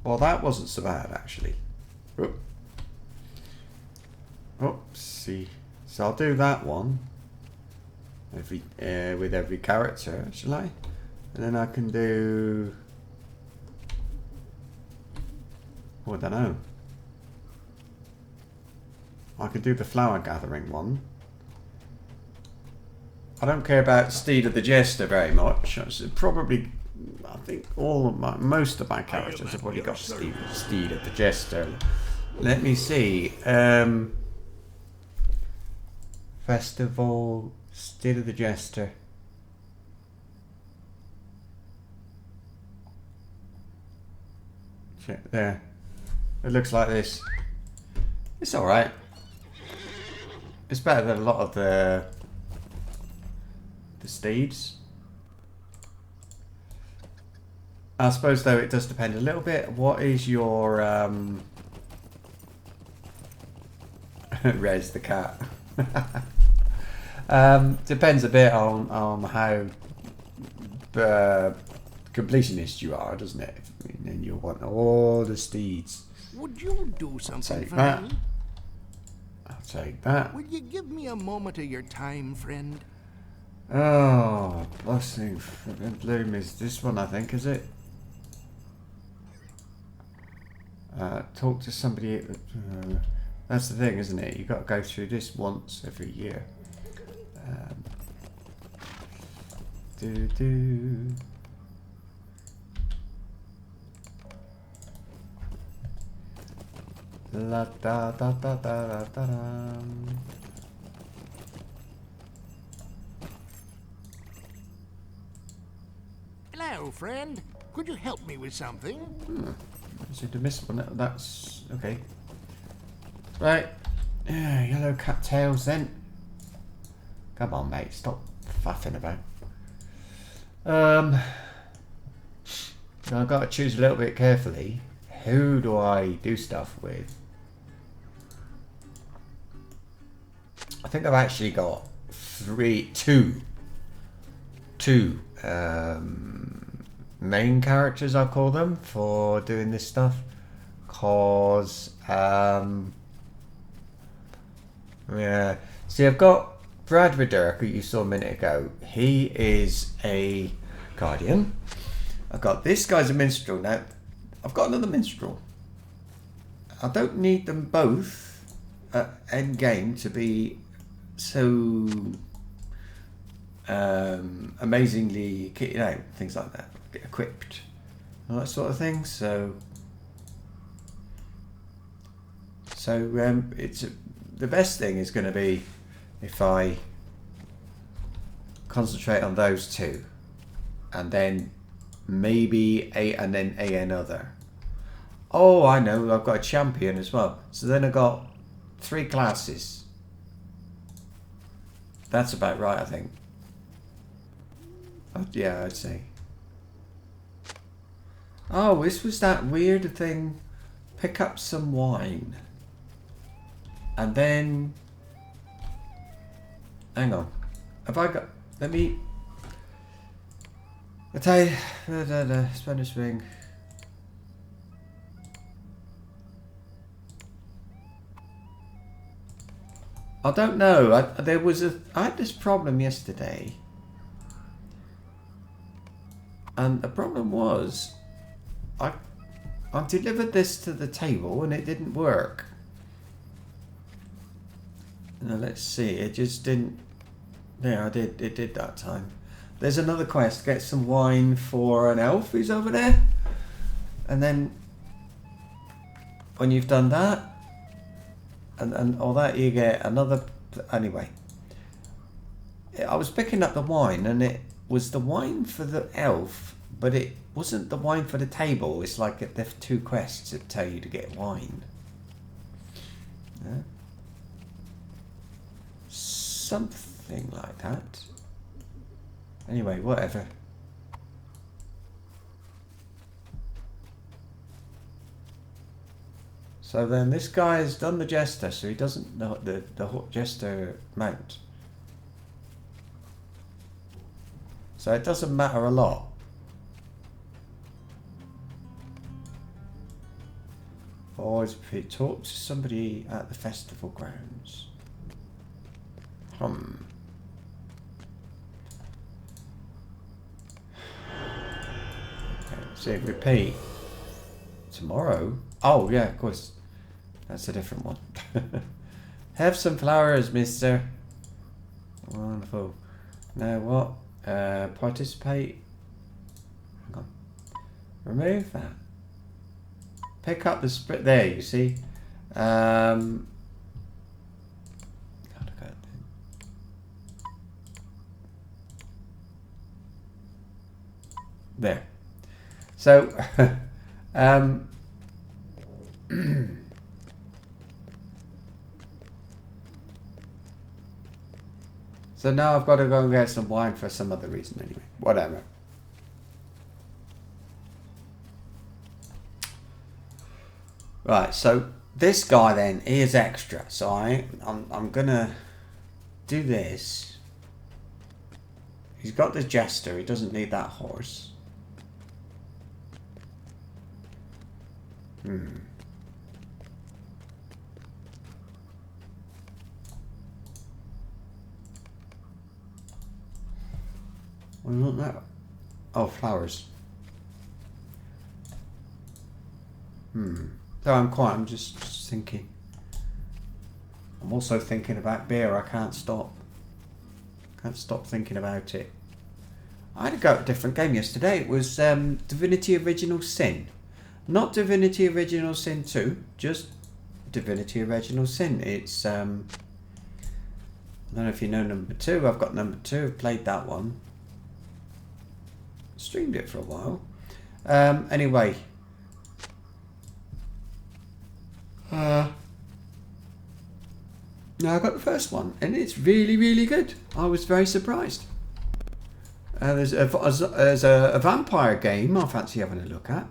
Well, that wasn't so bad actually. Oopsie. So I'll do that one with every character, shall I? And then I can do. Oh, I don't know. I could do the flower gathering one. I don't care about Steed of the Jester very much. Probably, I think most of my characters have already got Steed of the Jester. Let me see. Festival, Steed of the Jester. Check there. It looks like this. It's alright. It's better than a lot of the steeds. I suppose though it does depend a little bit. What is your Rez the cat? Depends a bit on how completionist you are, doesn't it? And then you'll want all the steeds. Would you do something for that. me? I'll take that. Will you give me a moment of your time, friend? Oh, blessing in bloom is this one, I think, is it? Talk to somebody. That's the thing, isn't it? You've got to go through this once every year. La da da da da da da. Hello, friend. Could you help me with something? I seem to miss one. That's okay. Right. Yellow cattails then. Come on, mate. Stop faffing about. I've got to choose a little bit carefully. Who do I do stuff with? I think I've actually got two main characters, I'll call them, for doing this stuff. Cause yeah. See, I've got Brad Riddurk, who you saw a minute ago. He is a guardian. I've got this guy's a minstrel. Now, I've got another minstrel. I don't need them both at end game to be so amazingly kitted out, things like that, get equipped, all that sort of thing. So it's the best thing is going to be if I concentrate on those two, and then maybe a and then a another. Oh, I know. I've got a champion as well. So then I got 3 classes. That's about right, I think. Oh, yeah, I'd say. Oh, this was that weird thing. Pick up some wine. And then... Hang on. Have I got... Let me... Spanish ring. I don't know. I had this problem yesterday. And the problem was... I delivered this to the table and it didn't work. Now let's see. It just didn't... There, I did. It did that time. There's another quest. Get some wine for an elf who's over there. And then when you've done that and all that, you get another... Anyway. I was picking up the wine and it was the wine for the elf, but it wasn't the wine for the table. It's like the 2 quests that tell you to get wine. Yeah. Something like that. Anyway, whatever. So then this guy has done the jester, so he doesn't know the jester mount. So it doesn't matter a lot. Always talk to somebody at the festival grounds. Okay, so repeat. Tomorrow? Oh yeah, of course. That's a different one. Have some flowers, mister. Wonderful. Now what? Participate. Hang on. Remove that. Pick up the split. There, you see. There. So, so now I've got to go and get some wine for some other reason anyway. Whatever. Right, so this guy then is extra. So I'm gonna do this. He's got the jester. He doesn't need that horse. What do you want that? Oh, flowers. So I'm just thinking. I'm also thinking about beer. I can't stop. Can't stop thinking about it. I had to go to a different game yesterday. It was Divinity Original Sin. Not Divinity Original Sin 2, just Divinity Original Sin. It's, I don't know if you know number 2. I've got number 2. I've played that one. Streamed it for a while. Anyway. Now I got the first one, and it's really, really good. I was very surprised. There's a vampire game I fancy having a look at.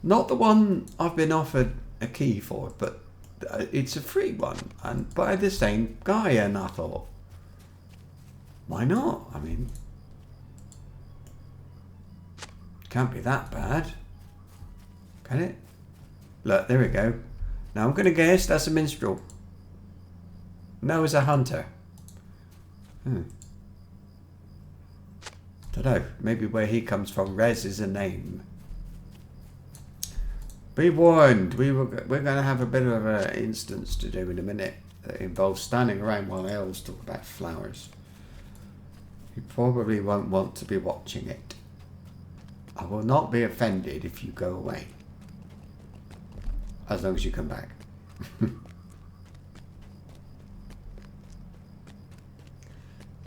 Not the one I've been offered a key for, but it's a free one, and by the same guy, and I thought, why not? I mean, can't be that bad, can it? Look, there we go. Now I'm going to guess that's a minstrel. No, it's a hunter. Don't know. Maybe where he comes from, Rez is a name. Be warned. We're going to have a bit of an instance to do in a minute that involves standing around while elves talk about flowers. You probably won't want to be watching it. I will not be offended if you go away. As long as you come back.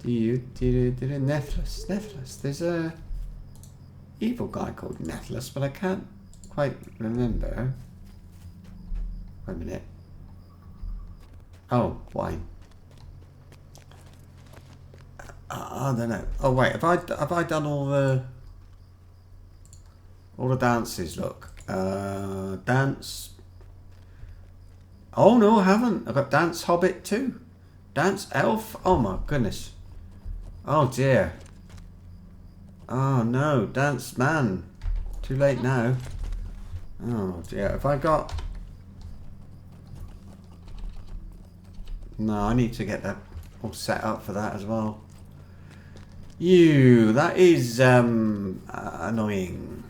Nethless. There's a evil guy called Nethless, but I can't quite remember. Wait a minute. Oh, wine. I don't know. Oh wait, have I done all the dances? Look, dance. Oh no, I haven't. I've got dance Hobbit too. Dance Elf. Oh my goodness. Oh dear. Oh no, dance man. Too late now. Oh dear. Have I got? No, I need to get that all set up for that as well. That is annoying.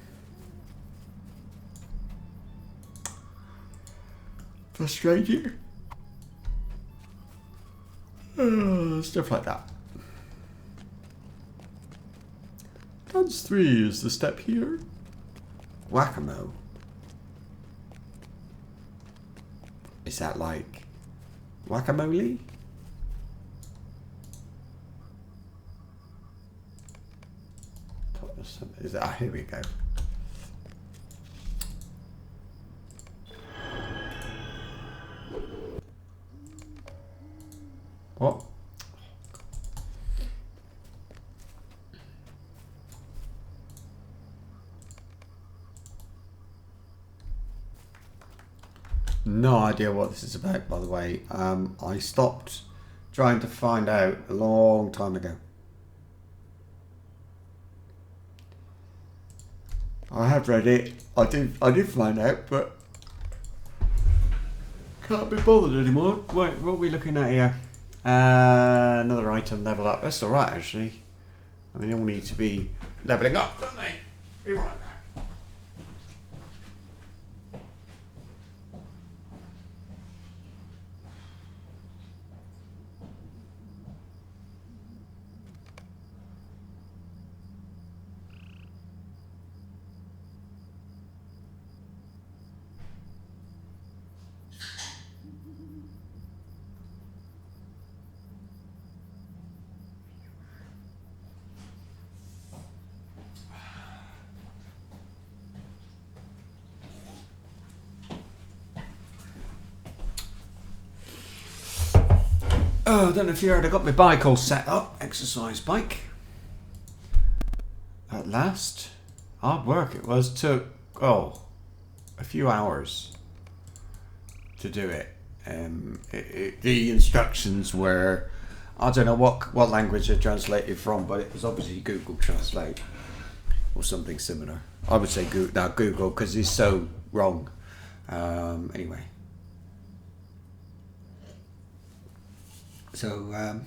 Frustrating. Stuff like that. Dance 3 is the step here. Whack-a-mole. Is that like whack-a-mole? Is that, here we go. What? No idea what this is about, by the way. I stopped trying to find out a long time ago. I have read it. I did find out, but can't be bothered anymore. Wait, what are we looking at here? Another item level up. That's all right, actually. I mean, they all need to be leveling up, don't they? Be right back. Oh, I don't know if you heard, I got my bike all set up, exercise bike. At last. Hard work it was, took, a few hours to do it. The instructions were, I don't know what language they're translated from, but it was obviously Google Translate or something similar. I would say Google, because it's so wrong. Anyway. So,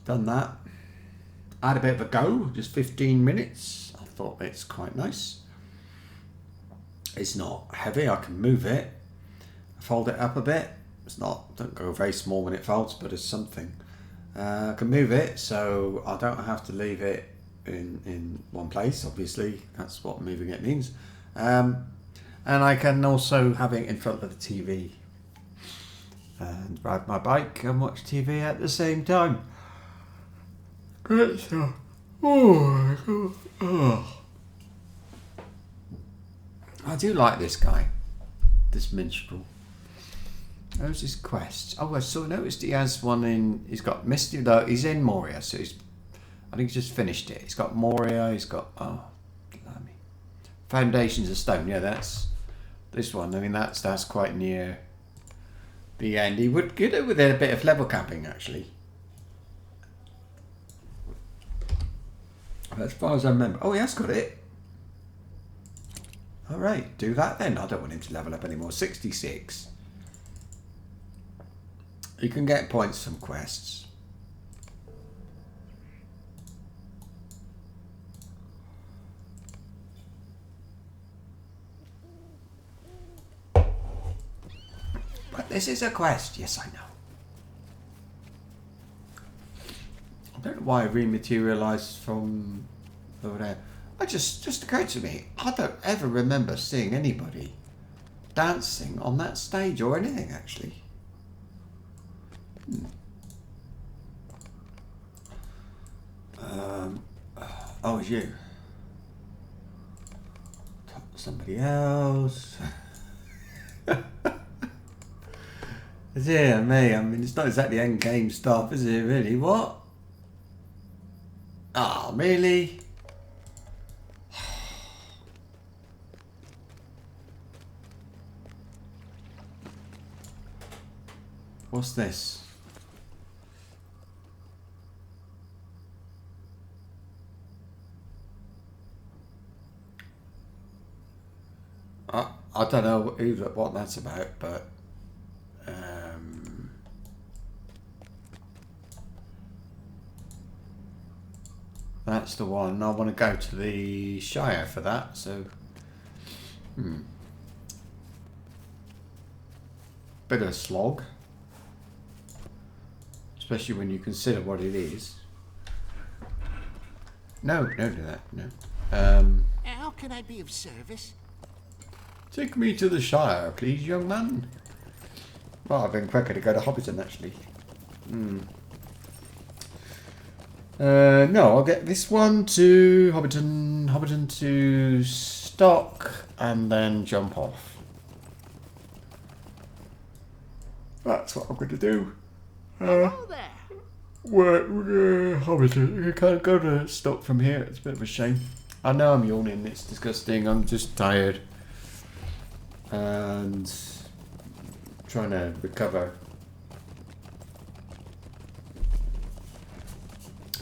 done that. I had a bit of a go, just 15 minutes. I thought it's quite nice. It's not heavy, I can move it. Fold it up a bit. It's not, don't go very small when it folds, but it's something. I can move it, so I don't have to leave it in one place, obviously. That's what moving it means. And I can also have it in front of the TV. And ride my bike and watch TV at the same time. Great stuff. I do like this guy, this minstrel. How's his quest? Oh, I saw noticed he has one in. He's got Misty. No, he's in Moria, so I think he's just finished it. He's got Moria. He's got blimey. Foundations of Stone. Yeah, that's this one. I mean, that's quite near the end. He would get it with a bit of level capping, actually. As far as I remember. Oh, he has got it. All right, do that then. I don't want him to level up anymore. 66. You can get points from quests. But this is a quest. Yes, I know. I don't know why it rematerialized from over there. It just occurred to me, I don't ever remember seeing anybody dancing on that stage or anything, actually. Oh, it's you. Talk to somebody else. Yeah, me. I mean, it's not exactly end game stuff, is it? Really? What? Ah, oh, really? What's this? I don't know what that's about, but that's the one. I want to go to the Shire for that, so bit of a slog, especially when you consider what it is. No, don't do that. No. How can I be of service? Take me to the Shire, please, young man. Well, I've been quicker to go to Hobbiton, actually. No, I'll get this one to Hobbiton to stock, and then jump off. That's what I'm going to do. Hello there. Hobbiton. You can't go to stock from here. It's a bit of a shame. I know I'm yawning. It's disgusting. I'm just tired. And trying to recover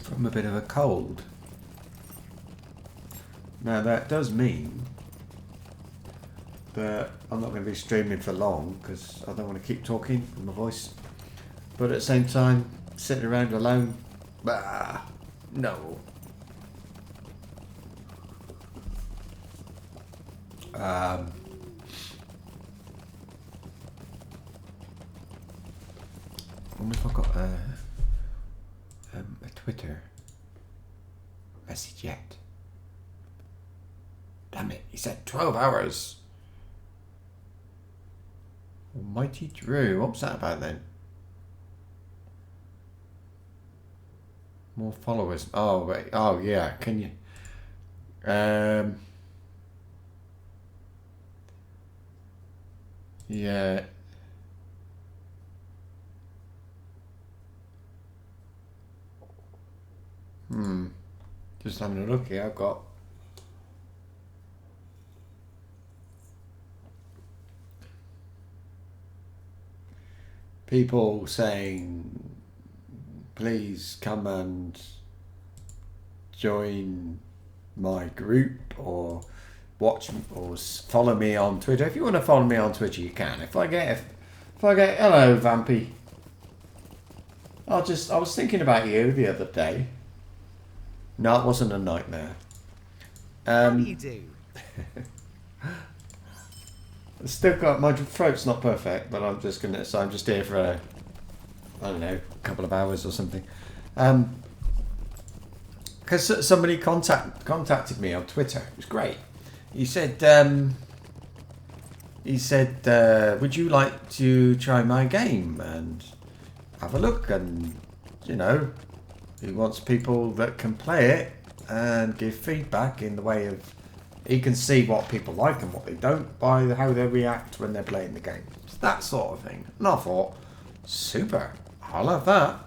from a bit of a cold. Now that does mean that I'm not going to be streaming for long because I don't want to keep talking with my voice. But at the same time, sitting around alone, no. I wonder if I got a Twitter message yet. Damn it, he said 12 hours. Almighty Drew, what's that about then? More followers. Oh, wait. Oh, yeah, can you... yeah. Just having a look here. I've got people saying, please come and join my group or watch or follow me on Twitter. If you want to follow me on Twitter, you can. If I get hello Vampy. I was thinking about you the other day. No, it wasn't a nightmare. How do you do? Still got my throat's not perfect, but I'm just here for I don't know, a couple of hours or something. Because somebody contacted me on Twitter. It was great. He said, would you like to try my game and have a look? And you know, he wants people that can play it and give feedback in the way of he can see what people like and what they don't by how they react when they're playing the game. It's that sort of thing. And I thought, super, I'll have that.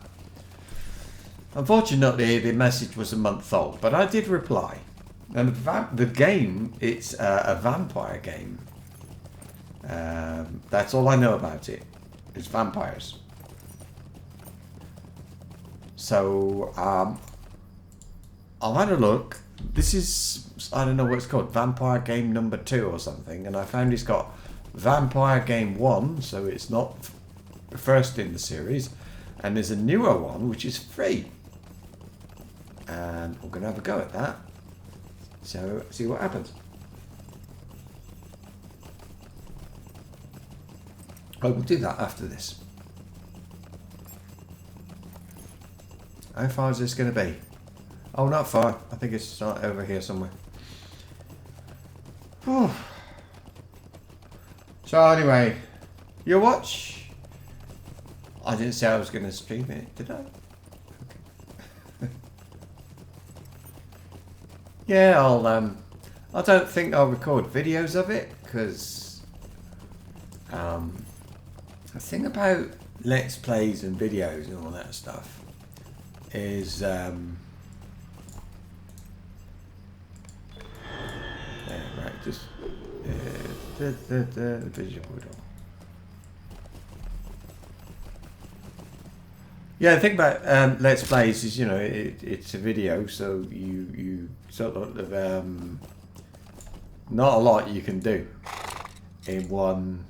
Unfortunately, the message was a month old, but I did reply. And the game, it's a vampire game. That's all I know about it. It's vampires. So, I've had a look. This is, I don't know what it's called, Vampire Game number 2 or something. And I found it's got Vampire Game 1, so it's not the first in the series. And there's a newer one, which is free. And we're going to have a go at that. So, see what happens. I will do that after this. How far is this going to be? Oh, not far. I think it's over here somewhere. Whew. So anyway, your watch. I didn't say I was going to stream it, did I? Okay. Yeah, I don't think I'll record videos of it because the thing about Let's Plays and videos and all that stuff is right, just the visual. Yeah, the thing about Let's Plays is, you know, it's a video, so you sort of not a lot you can do in one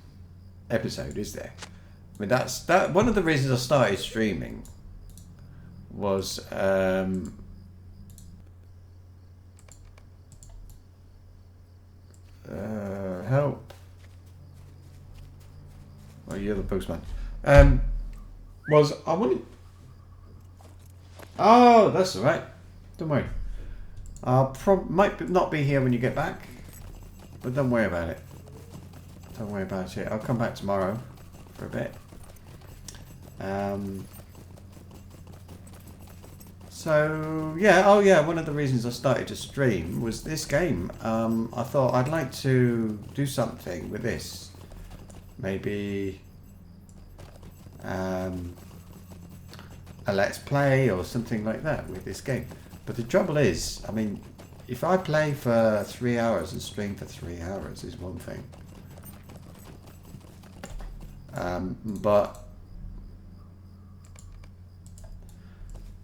episode, is there? I mean, that's one of the reasons I started streaming was help. Oh, you're the postman. Was I wanted. Oh, that's all right. Don't worry. I'll might not be here when you get back, but don't worry about it. Don't worry about it. I'll come back tomorrow for a bit. So yeah, oh yeah, one of the reasons I started to stream was this game. I thought I'd like to do something with this. Maybe a Let's Play or something like that with this game. But the trouble is, I mean, if I play for 3 hours and stream for 3 hours is one thing. But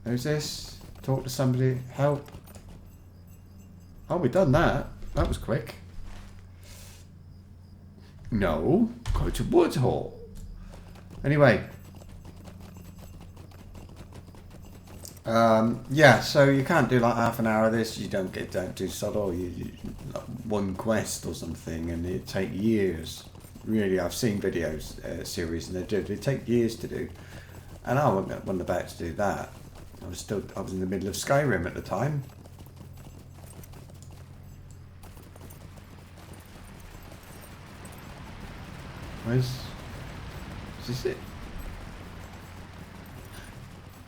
who's this? Talk to somebody. Help. Oh, we've done that. That was quick. No. Go to Woodhall. Anyway. Yeah, so you can't do like half an hour of this. You don't do subtle. You like one quest or something, and it take years. Really, I've seen videos series, and they take years to do. And I wasn't about to do that. I was in the middle of Skyrim at the time. Is this it?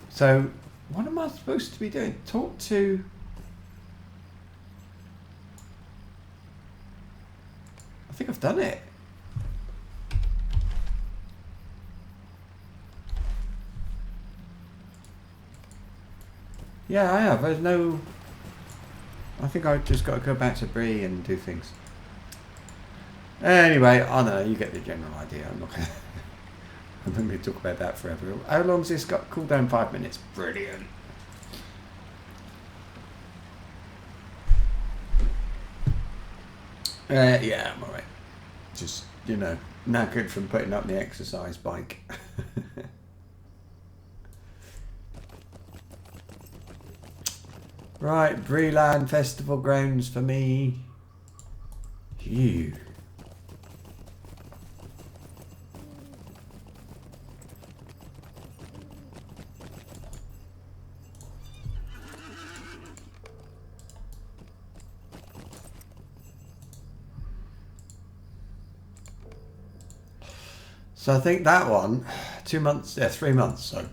So, what am I supposed to be doing? Talk to... I think I've done it. Yeah, I have. There's no... I think I've just got to go back to Bree and do things. Anyway, I don't know. You get the general idea. I'm not going to... I'm not going to talk about that forever. How long's this got? Cooldown 5 minutes. Brilliant. Yeah, I'm alright. Just, you know, knackered from putting up the exercise bike. Right, Breeland Festival grounds for me. Phew. So I think that one, 2 months, 3 months. So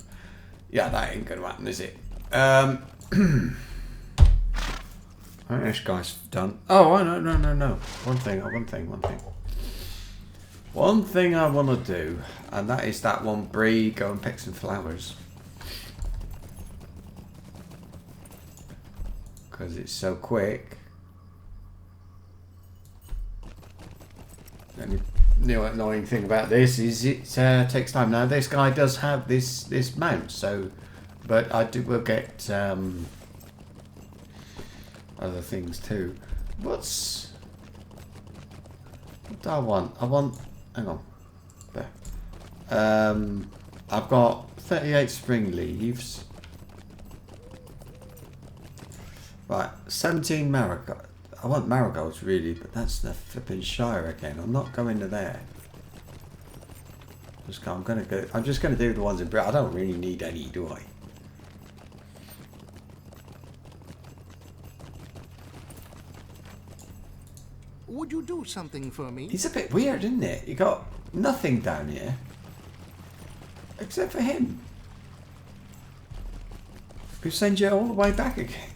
yeah, that ain't gonna happen, is it? I think this guy's done. Oh, no. One thing I want to do, and that is that one, Bree, go and pick some flowers. Because it's so quick. And the annoying thing about this is it takes time. Now this guy does have this mount, so, but we'll get other things too. What do I want? Hang on. There. I've got 38 spring leaves. Right, 17 marigold. I want marigolds really, but that's the flipping Shire again. I'm not going to there. I'm just gonna do the ones in Brit. I don't really need any, do I? Would you do something for me? It's a bit weird, isn't it? You got nothing down here. Except for him. Who sends you all the way back again.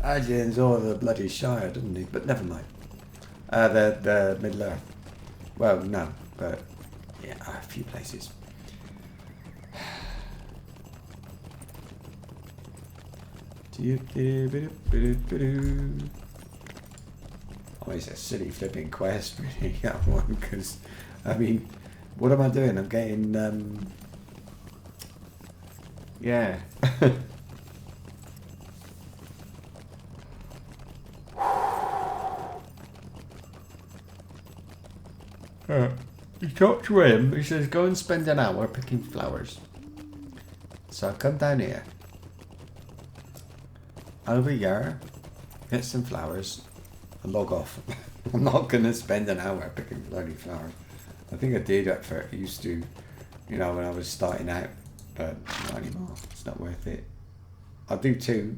Adrian's all the bloody Shire, doesn't he? But never mind. The Middle Earth. Well, no, but yeah, a few places. Oh, it's a silly flipping quest, really, that one, because, I mean, what am I doing? I'm getting, yeah. He talked to him, he says, go and spend an hour picking flowers. So I come down here. Over here, get some flowers, and log off. I'm not going to spend an hour picking bloody flowers. I think I did at first, used to, you know, when I was starting out, but not anymore. It's not worth it. I'll do two,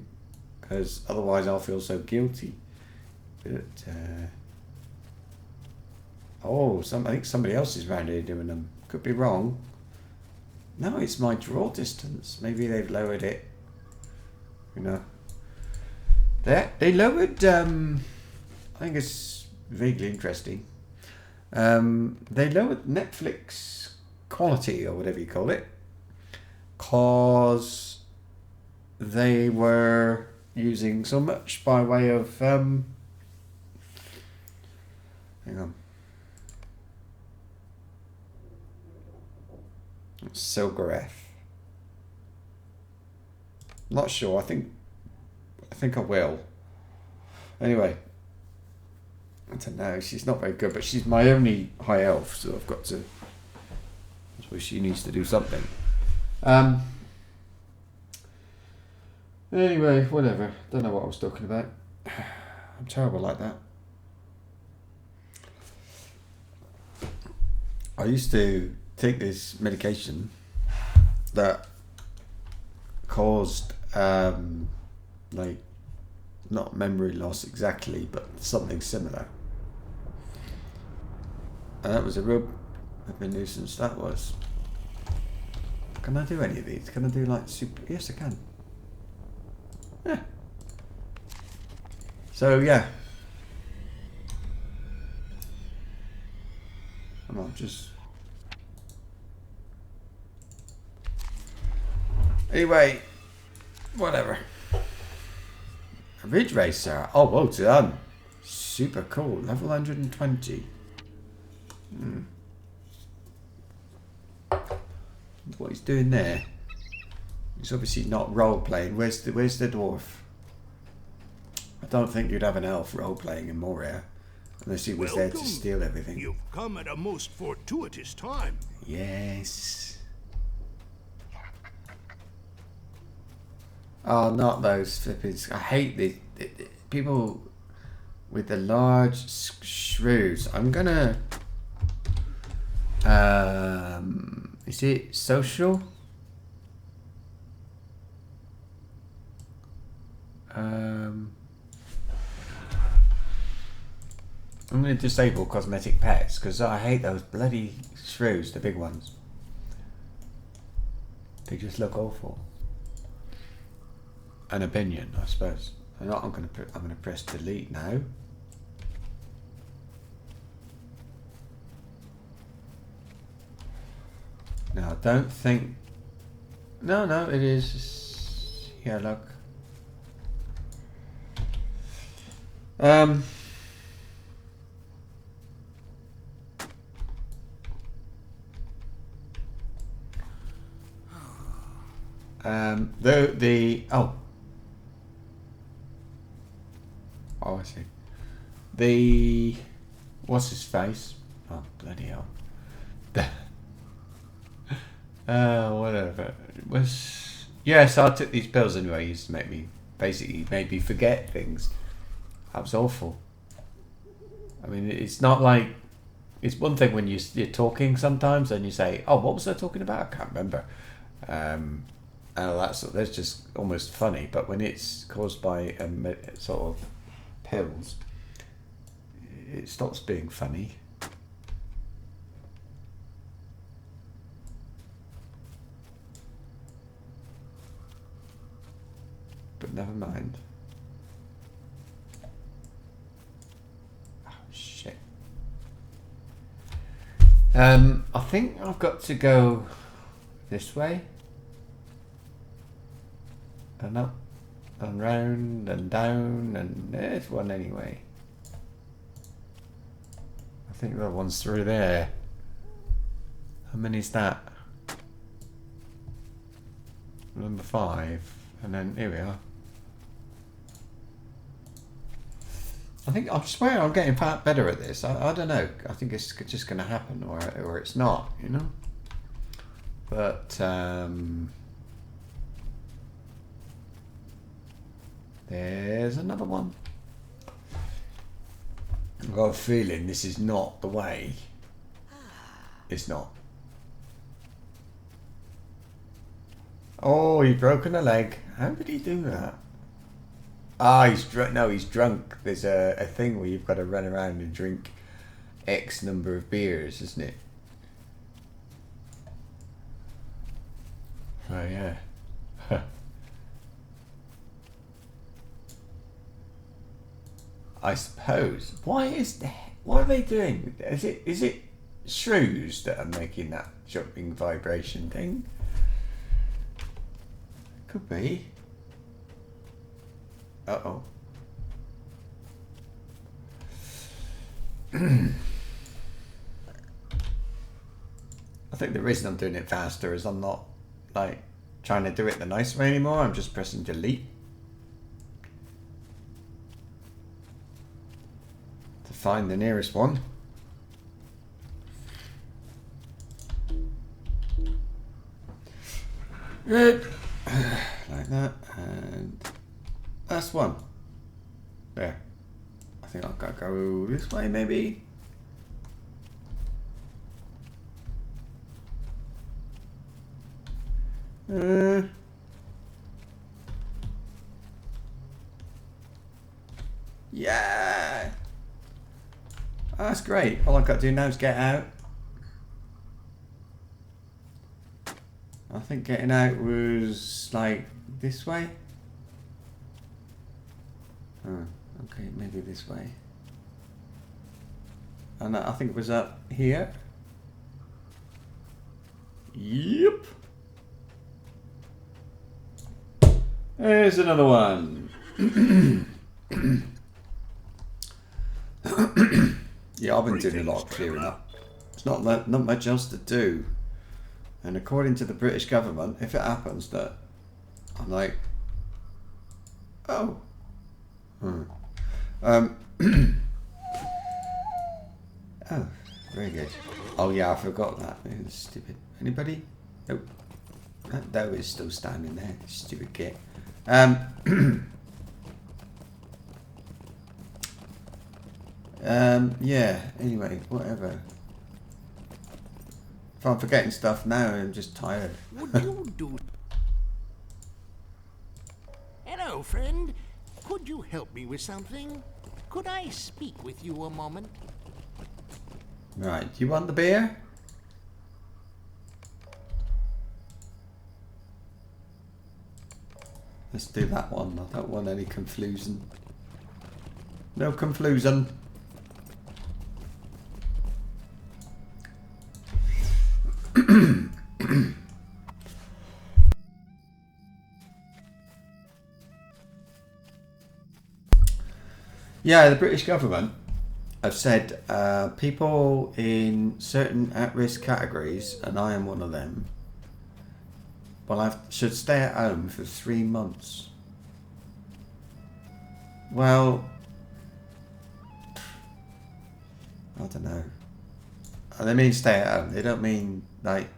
because otherwise I'll feel so guilty. But, oh, I think somebody else is around here doing them. Could be wrong. No, it's my draw distance. Maybe they've lowered it. You know. They lowered, I think it's vaguely interesting. They lowered Netflix quality, or whatever you call it, cause they were using so much by way of, hang on. Silgareth. Not sure. I think I will. Anyway, I don't know. She's not very good, but she's my only high elf, so I've got to. I suppose she needs to do something. Anyway, whatever. Don't know what I was talking about. I'm terrible like that. I used to take this medication that caused like not memory loss exactly, but something similar, and that was a real nuisance. That was. Can I do any of these? Can I do like super? Yes, I can. Yeah. So yeah, I'm not just. Anyway, whatever. A Ridge Racer. Oh, well done. Super cool. Level 120. What he's doing there. He's obviously not role playing. Where's the dwarf? I don't think you'd have an elf role playing in Moria unless he was there to steal everything. You've come at a most fortuitous time. Yes. Oh, not those flippies. I hate the people with the large shrews. I'm gonna. Is it social? I'm gonna disable cosmetic pets because I hate those bloody shrews, the big ones. They just look awful. An opinion, I suppose. I'm gonna press delete now. No, I don't think. No, it is. Yeah, look. Oh, I see. What's his face? Oh, bloody hell. Whatever. It was. Yes, I took these pills anyway. It used to made me forget things. That was awful. I mean, it's not like. It's one thing when you're talking sometimes and you say, oh, what was I talking about? I can't remember. And that's just almost funny. But when it's caused by sort of pills, it stops being funny. But never mind. I think I've got to go this way. And up and round and down, and there's one anyway. I think that one's through there. How many's that? Number 5. And then here we are. I swear I'm getting better at this. I don't know. I think it's just going to happen, or it's not, you know. But there's another one. I've got a feeling this is not the way. It's not. Oh, he's broken a leg. How did he do that? Ah, he's drunk. No, he's drunk. There's a thing where you've got to run around and drink X number of beers, isn't it? Oh yeah. I suppose. Why is that? What are they doing? Is it shrews that are making that jumping vibration thing? Could be. Uh-oh. I think the reason I'm doing it faster is I'm not like trying to do it the nice way anymore. I'm just pressing delete to find the nearest one. Good. Like that, and that's one. There. I think I've got to go this way, maybe. Yeah. That's great. All I've got to do now is get out. I think getting out was like this way. Oh, okay, maybe this way. And I think it was up here. Yep. There's another one. Yeah, I've been doing a lot of clearing up. There's not much else to do. And according to the British government, if it happens that I'm like, oh, oh, very good. Oh yeah, I forgot that. It's stupid. Anybody? Nope. That dough is still standing there. Stupid git. Yeah. Anyway, whatever. If I'm forgetting stuff now, I'm just tired. Would you do... Hello, friend. Could you help me with something? Could I speak with you a moment? Right, do you want the beer? Let's do that one. I don't want any confusion. No confusion. Yeah, the British government have said people in certain at-risk categories, and I am one of them, should stay at home for 3 months. Well, I don't know. And they mean stay at home. They don't mean like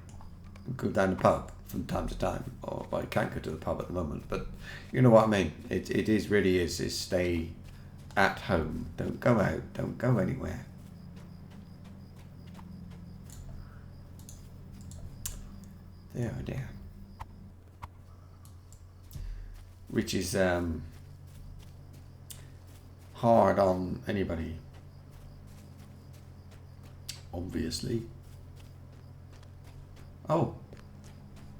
go down the pub from time to time, or well, you can't go to the pub at the moment. But you know what I mean. It really is stay at home. Don't go out. Don't go anywhere. There, dear. Which is hard on anybody, obviously. Oh,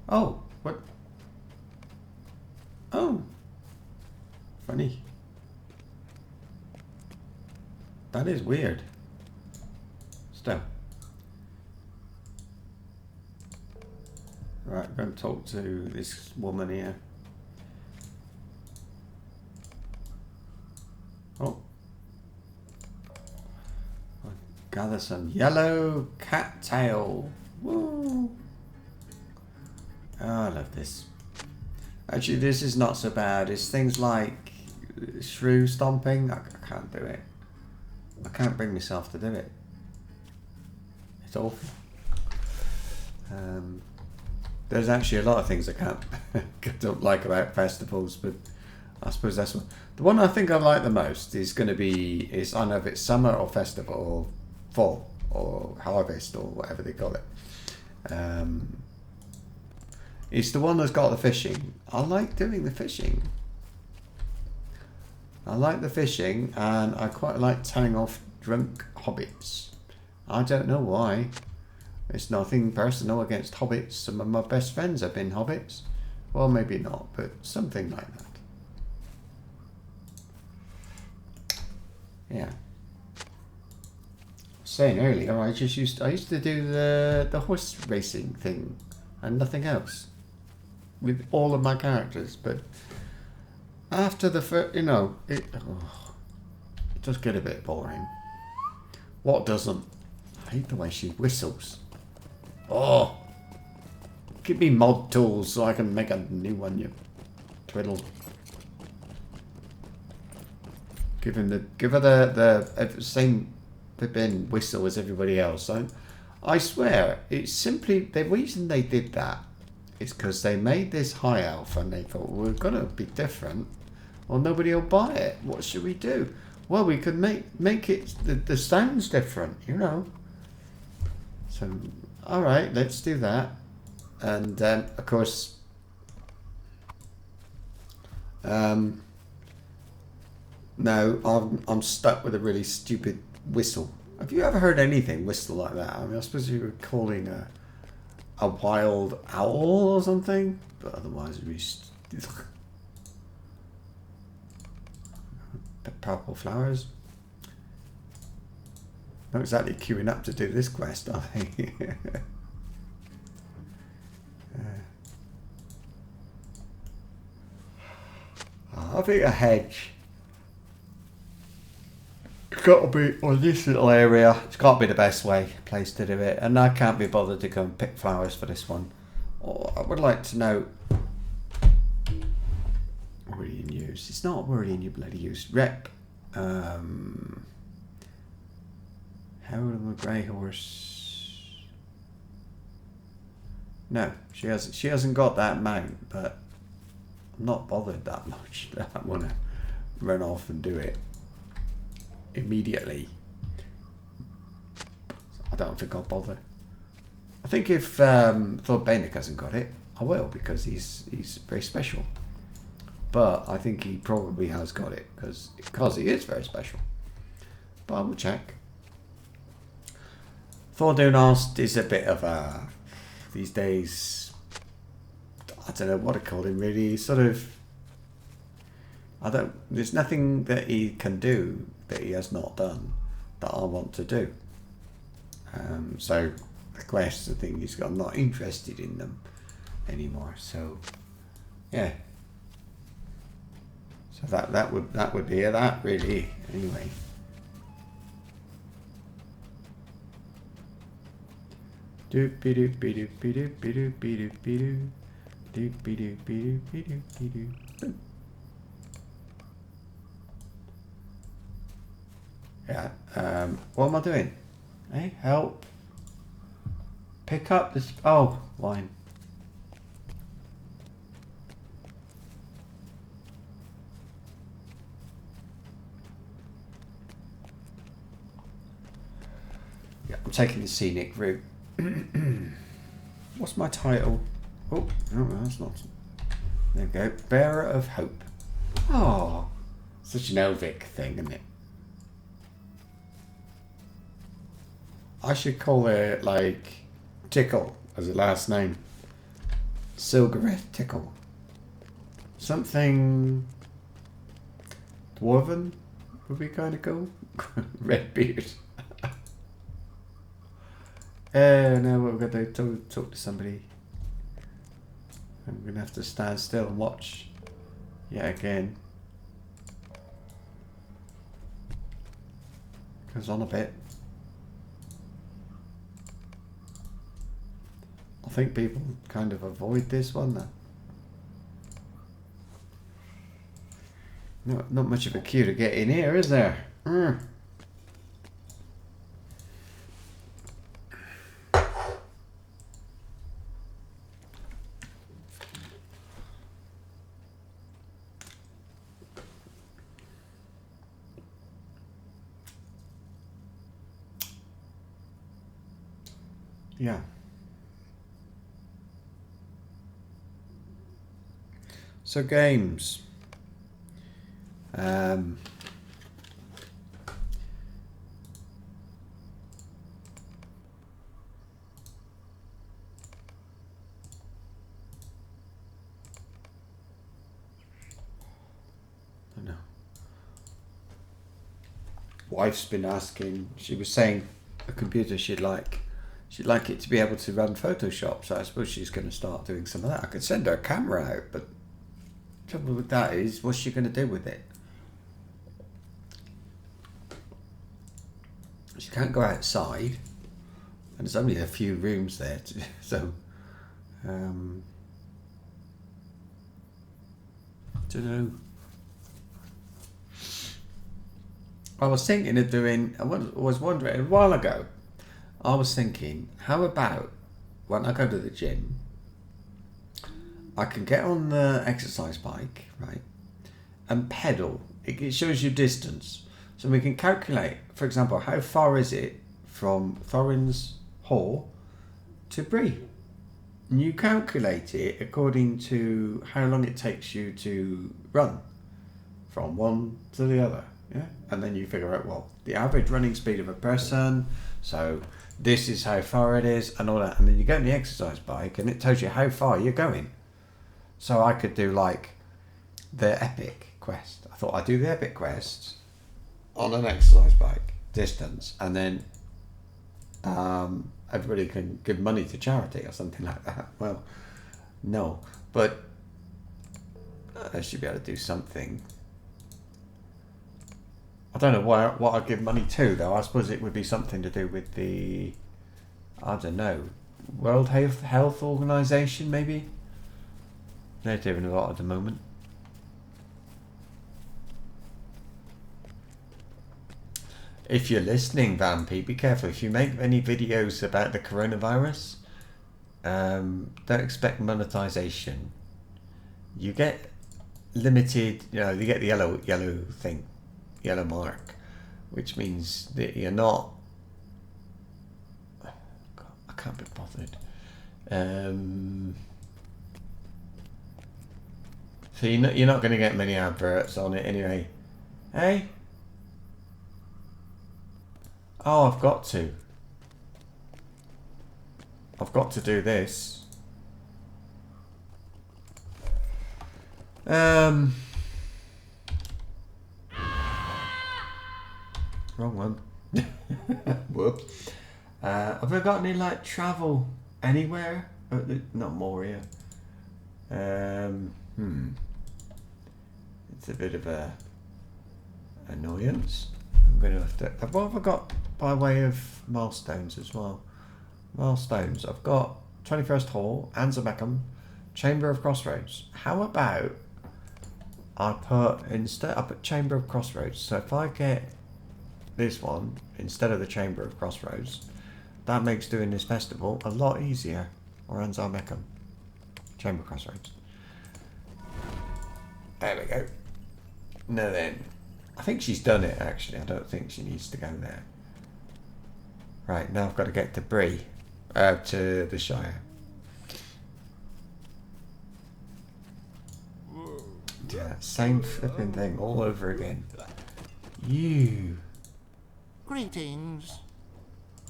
what? Oh, funny. That is weird. Still, Alright, I'm going to talk to this woman here. Oh. I'll gather some yellow cattail. Woo! Oh, I love this. Actually, this is not so bad. It's things like shrew stomping. I can't do it. I can't bring myself to do it. It's awful. There's actually a lot of things I don't like about festivals, but I suppose that's one. The one I think I like the most is going to be, I don't know if it's summer or festival or fall or harvest or whatever they call it. It's the one that's got the fishing. I like doing the fishing. I like the fishing, and I quite like telling off drunk hobbits. I don't know why. It's nothing personal against hobbits. Some of my best friends have been hobbits. Well, maybe not, but something like that. Yeah. Saying earlier, I used to do the horse racing thing and nothing else with all of my characters, but after the first, it does get a bit boring. What doesn't? I hate the way she whistles. Oh, give me mod tools so I can make a new one, you twiddle. Give her the same flipping whistle as everybody else. I swear, it's simply the reason they did that is because they made this high elf and they thought, well, we're gonna be different, or nobody will buy it. What should we do? Well, we could make it the sounds different, So, all right, let's do that. And of course, now I'm stuck with a really stupid whistle. Have you ever heard anything whistle like that? I mean, I suppose you were calling a wild owl or something, but otherwise it'd be the purple flowers. Not exactly queuing up to do this quest, are they? I think a hedge. It's got to be on this little area. It's got to be the best place to do it. And I can't be bothered to go and pick flowers for this one. Oh, I would like to know. Already in use. It's not already in your bloody use. Rep. Harold the Grey Horse. No, she hasn't got that mount, but I'm not bothered that much that I want to run off and do it immediately. I don't think I'll bother. I think if Thor Bainick hasn't got it, I will, because he's very special. But I think he probably has got it because he is very special. But I will check. Thordunost is a bit of a, these days, I don't know what to call him really, sort of, there's nothing that he can do that he has not done that I want to do. So the quests, I think I'm not interested in them anymore. So yeah. So that would be that really anyway. Doop be doop be doop be doop be doop be doop be doop doop be doop be doop be doop be doop. Yeah. What am I doing? Hey, help! Pick up this. Oh, wine. Yeah, I'm taking the scenic route. What's my title? Oh, no, that's not. There we go. Bearer of Hope. Oh, such an Elvic thing, isn't it? I should call it like Tickle as a last name. Silgareth Tickle. Something dwarven would be kind of cool. Redbeard. Now we're going to talk to somebody. I'm going to have to stand still and watch yet again. Goes on a bit. I think people kind of avoid this one though. Not much of a queue to get in here, is there? Yeah. So games. I know. Wife's been asking. She was saying a computer she'd like it to be able to run Photoshop. So I suppose she's going to start doing some of that. I could send her a camera out, but the trouble with that is, what's she going to do with it? She can't go outside, and there's only a few rooms there, so don't know. I was thinking of doing. I was wondering a while ago. I was thinking, how about when I go to the gym, I can get on the exercise bike, right, and pedal. It shows you distance. So we can calculate, for example, how far is it from Thorin's Hall to Bree? And you calculate it according to how long it takes you to run from one to the other. Yeah, and then you figure out, well, the average running speed of a person, so this is how far it is and all that. And then you get on the exercise bike and it tells you how far you're going. So I could do like the epic quest. I thought I'd do the epic quests on an exercise bike distance, and then everybody can give money to charity or something like that. Well, no, but I should be able to do something. I don't know what I'd give money to though. I suppose it would be something to do with the, I don't know, World Health Organization maybe. They're doing a lot at the moment. If you're listening, Vampy, be careful. If you make any videos about the coronavirus, don't expect monetization. You get limited, you get the yellow thing, yellow mark, which means that you're not. I can't be bothered. So you're not going to get many adverts on it anyway. Hey. Oh, I've got to do this. Wrong one. Whoops. Have I got any like travel anywhere? Not Moria. It's a bit of a annoyance. I'm going to have to. What have I got by way of milestones as well? Milestones. I've got 21st Hall, Anza Meckham, Chamber of Crossroads. How about I put Chamber of Crossroads. So if I get this one instead of the Chamber of Crossroads, that makes doing this festival a lot easier. Or Anza Meckham, Chamber of Crossroads. There we go. Now then. I think she's done it actually. I don't think she needs to go there. Right, now I've got to get to Bree. To the Shire. Yeah, same flipping thing all over again. You. Greetings.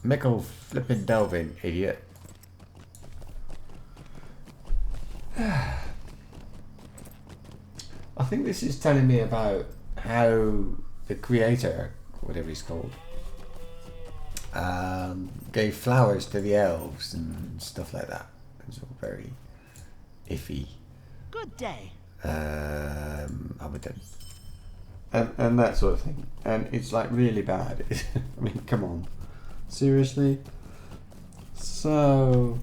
Mickle flipping Delvin, idiot. I think this is telling me about how the creator, whatever he's called, gave flowers to the elves and stuff like that. It's all very iffy. Good day. I'm a done. And that sort of thing. And it's like really bad. I mean, come on. Seriously? So...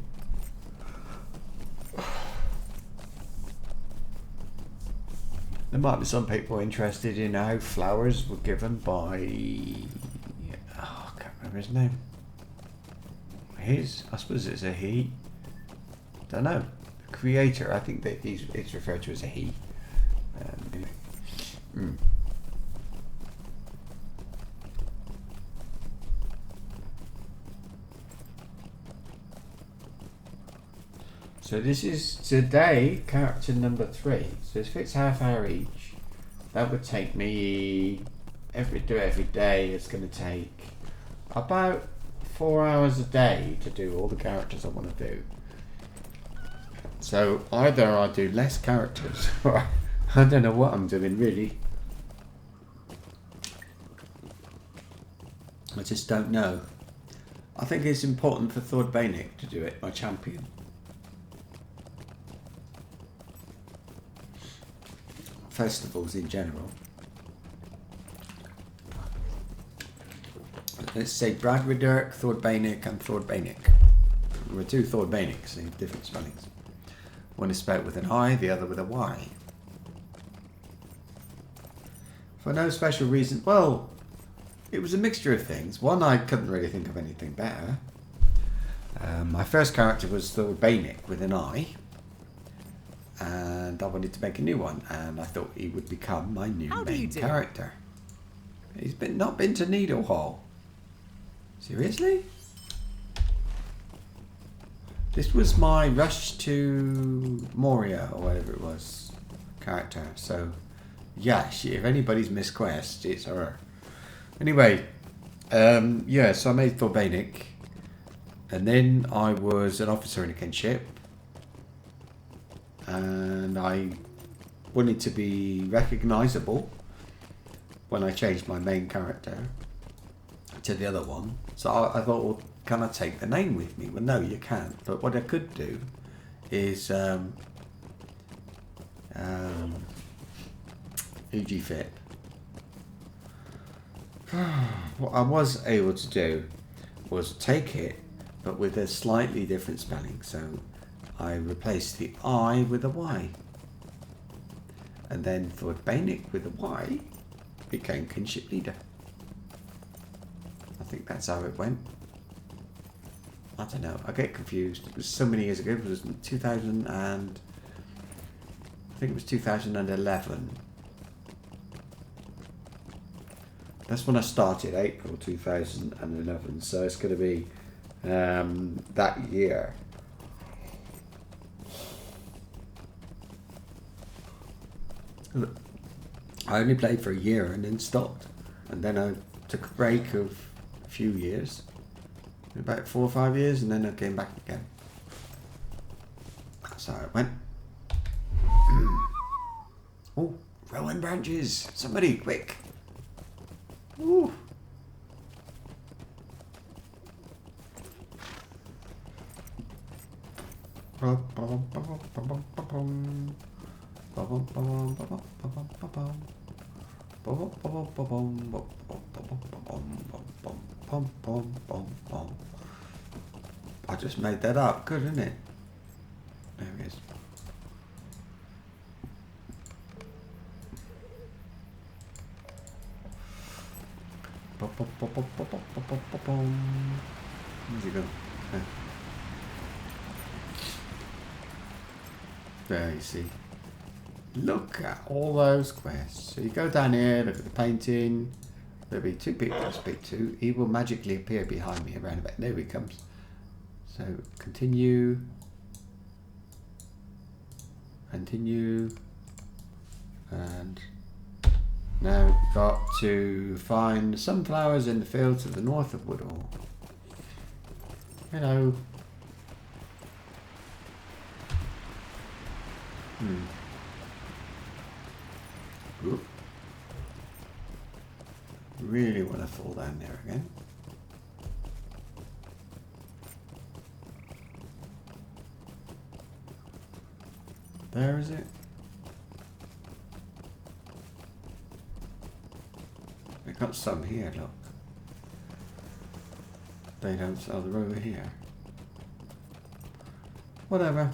There might be some people interested in how flowers were given by... Oh, I can't remember his name. I suppose it's a he. Don't know. The creator, I think that it's referred to as a he. Anyway. So this is today character number 3. So if it's half hour each, that would take me every day. It's going to take about 4 hours a day to do all the characters I want to do. So either I do less characters, or I don't know what I'm doing really. I just don't know. I think it's important for Thord Bainick to do it, my champion. Festivals in general. Let's say Brad Riddirk, Thord Bainick, and Thord Bainick. We're two Thord Bainicks, they have different spellings. One is spelled with an I, the other with a Y. For no special reason, well, it was a mixture of things. One, I couldn't really think of anything better. My first character was Thord Bainick with an I. And I wanted to make a new one, and I thought he would become my new main character. He's not been to Needlehall. Seriously? This was my Rush to Moria, or whatever it was, character. So, yeah, if anybody's missed quest, it's her. Anyway, yeah, so I made Thord Bainick, and then I was an officer in a kinship. And I wanted to be recognisable when I changed my main character to the other one. So I thought, well, can I take the name with me? Well, no, you can't. But what I could do is E.G. Fit. What I was able to do was take it, but with a slightly different spelling. So I replaced the I with a Y. And then Thord Bainick with a Y became kinship leader. I think that's how it went. I don't know. I get confused. It was so many years ago. It was 2000 and... I think it was 2011. That's when I started, April 2011. So it's going to be that year. I only played for a year and then stopped, and then I took a break of a few years, about 4 or 5 years, and then I came back again. That's how it went. Oh, Rowan branches! Somebody, quick! Ooh. I just made that up. Good, isn't it? There it is. Where's he going? There you see. Look at all those quests. So you go down here, look at the painting. There'll be 2 people to speak to. He will magically appear behind me around about. There he comes. So continue. Continue. And now we've got to find sunflowers in the fields to the north of Woodhall. Hello. Ooh. Really want to fall down there again. there, is it? We got some here, look. They don't sell the over here. Whatever.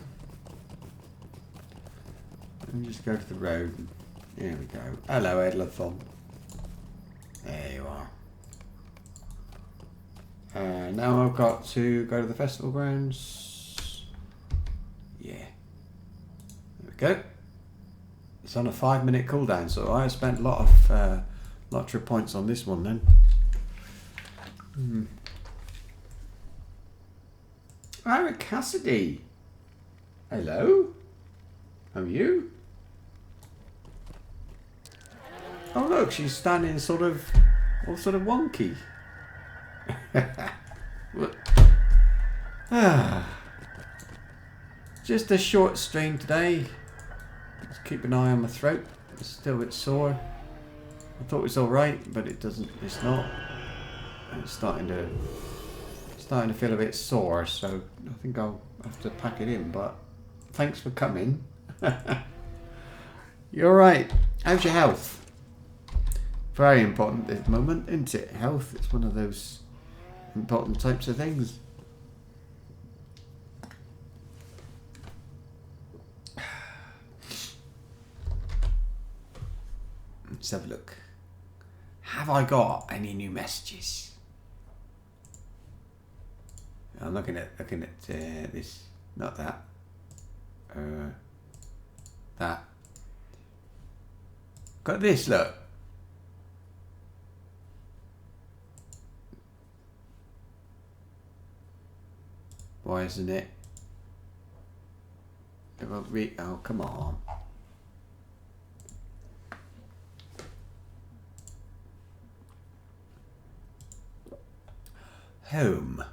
Let me just go to the road. Here we go. Hello, Edlathon. There you are. Now I've got to go to the festival grounds. Yeah. There we go. It's on a 5-minute cooldown, so I spent a lot of LOTRO points on this one then. Eric Cassidy. Hello. How are you? Oh look, she's standing all sort of wonky. Just a short stream today. Just keep an eye on my throat. It's still a bit sore. I thought it was alright, but it doesn't. It's not. It's starting to feel a bit sore, so I think I'll have to pack it in. But thanks for coming. You're right. How's your health? Very important at the moment, isn't it? Health. It's one of those important types of things. Let's have a look. Have I got any new messages? I'm looking at this, not that. That. Got this, look. Why isn't it? It won't read. Oh, come on. Home.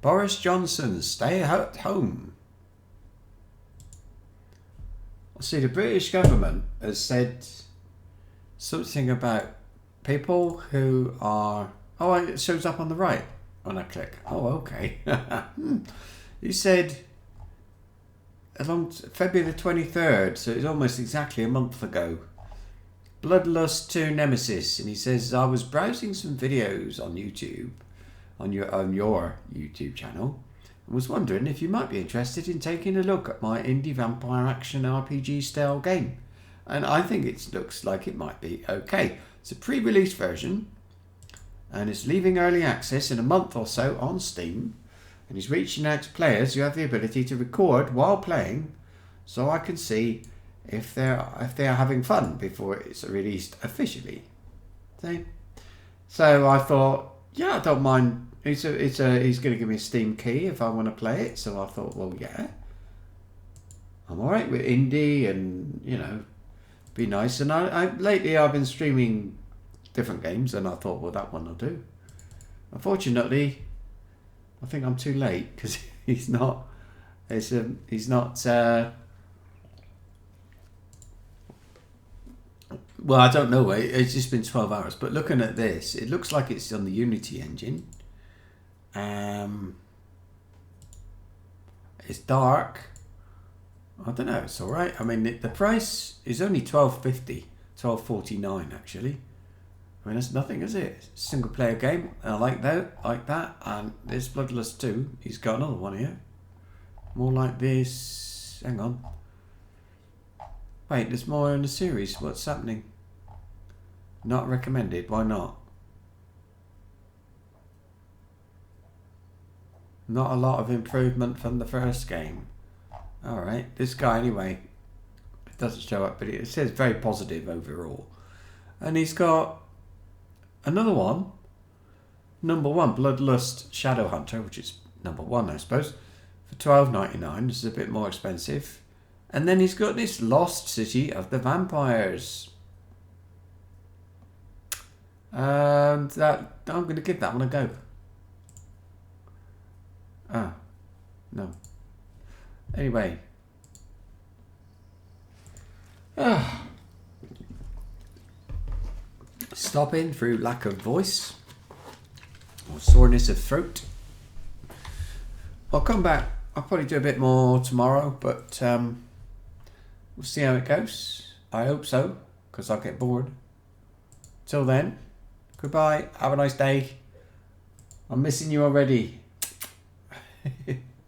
Boris Johnson, stay at home. See, the British government has said something about people who are... Oh, it shows up on the right when I click. Oh, okay. He said along February the 23rd, so it's almost exactly a month ago. Bloodlust to Nemesis, and he says, I was browsing some videos on YouTube, on your YouTube channel, and was wondering if you might be interested in taking a look at my indie vampire action RPG style game. And I think it looks like it might be okay. It's a pre-release version, and it's leaving early access in a month or so on Steam, and he's reaching out to players who have the ability to record while playing, so I can see if they're having fun before it's released officially. See? So I thought, yeah, I don't mind. He's going to give me a Steam key if I want to play it. So I thought, well, yeah, I'm all right with indie, and you know, be nice. And I lately I've been streaming different games, and I thought, well, that one will do. Unfortunately, I think I'm too late because he's not. He's not. Well, I don't know. It's just been 12 hours. But looking at this, it looks like it's on the Unity engine. It's dark. I don't know. It's all right. I mean, the price is only $12.50, $12.49 actually. I mean, that's nothing, is it? It's a single player game. And I like that. And there's Bloodlust 2. He's got another one here. More like this. Hang on. Wait, there's more in the series. What's happening? Not recommended. Why not? Not a lot of improvement from the first game. Alright, this guy anyway. It doesn't show up, but it says very positive overall. And he's got another one. Number 1, Bloodlust Shadowhunter, which is number 1, I suppose. For $12.99. This is a bit more expensive. And then he's got this Lost City of the Vampires. And that I'm going to give that one a go. Ah, no. Anyway. Stopping through lack of voice or soreness of throat. I'll come back I'll probably do a bit more tomorrow, but we'll see how it goes. I hope so, because I'll get bored. Till then, goodbye. Have a nice day. I'm missing you already.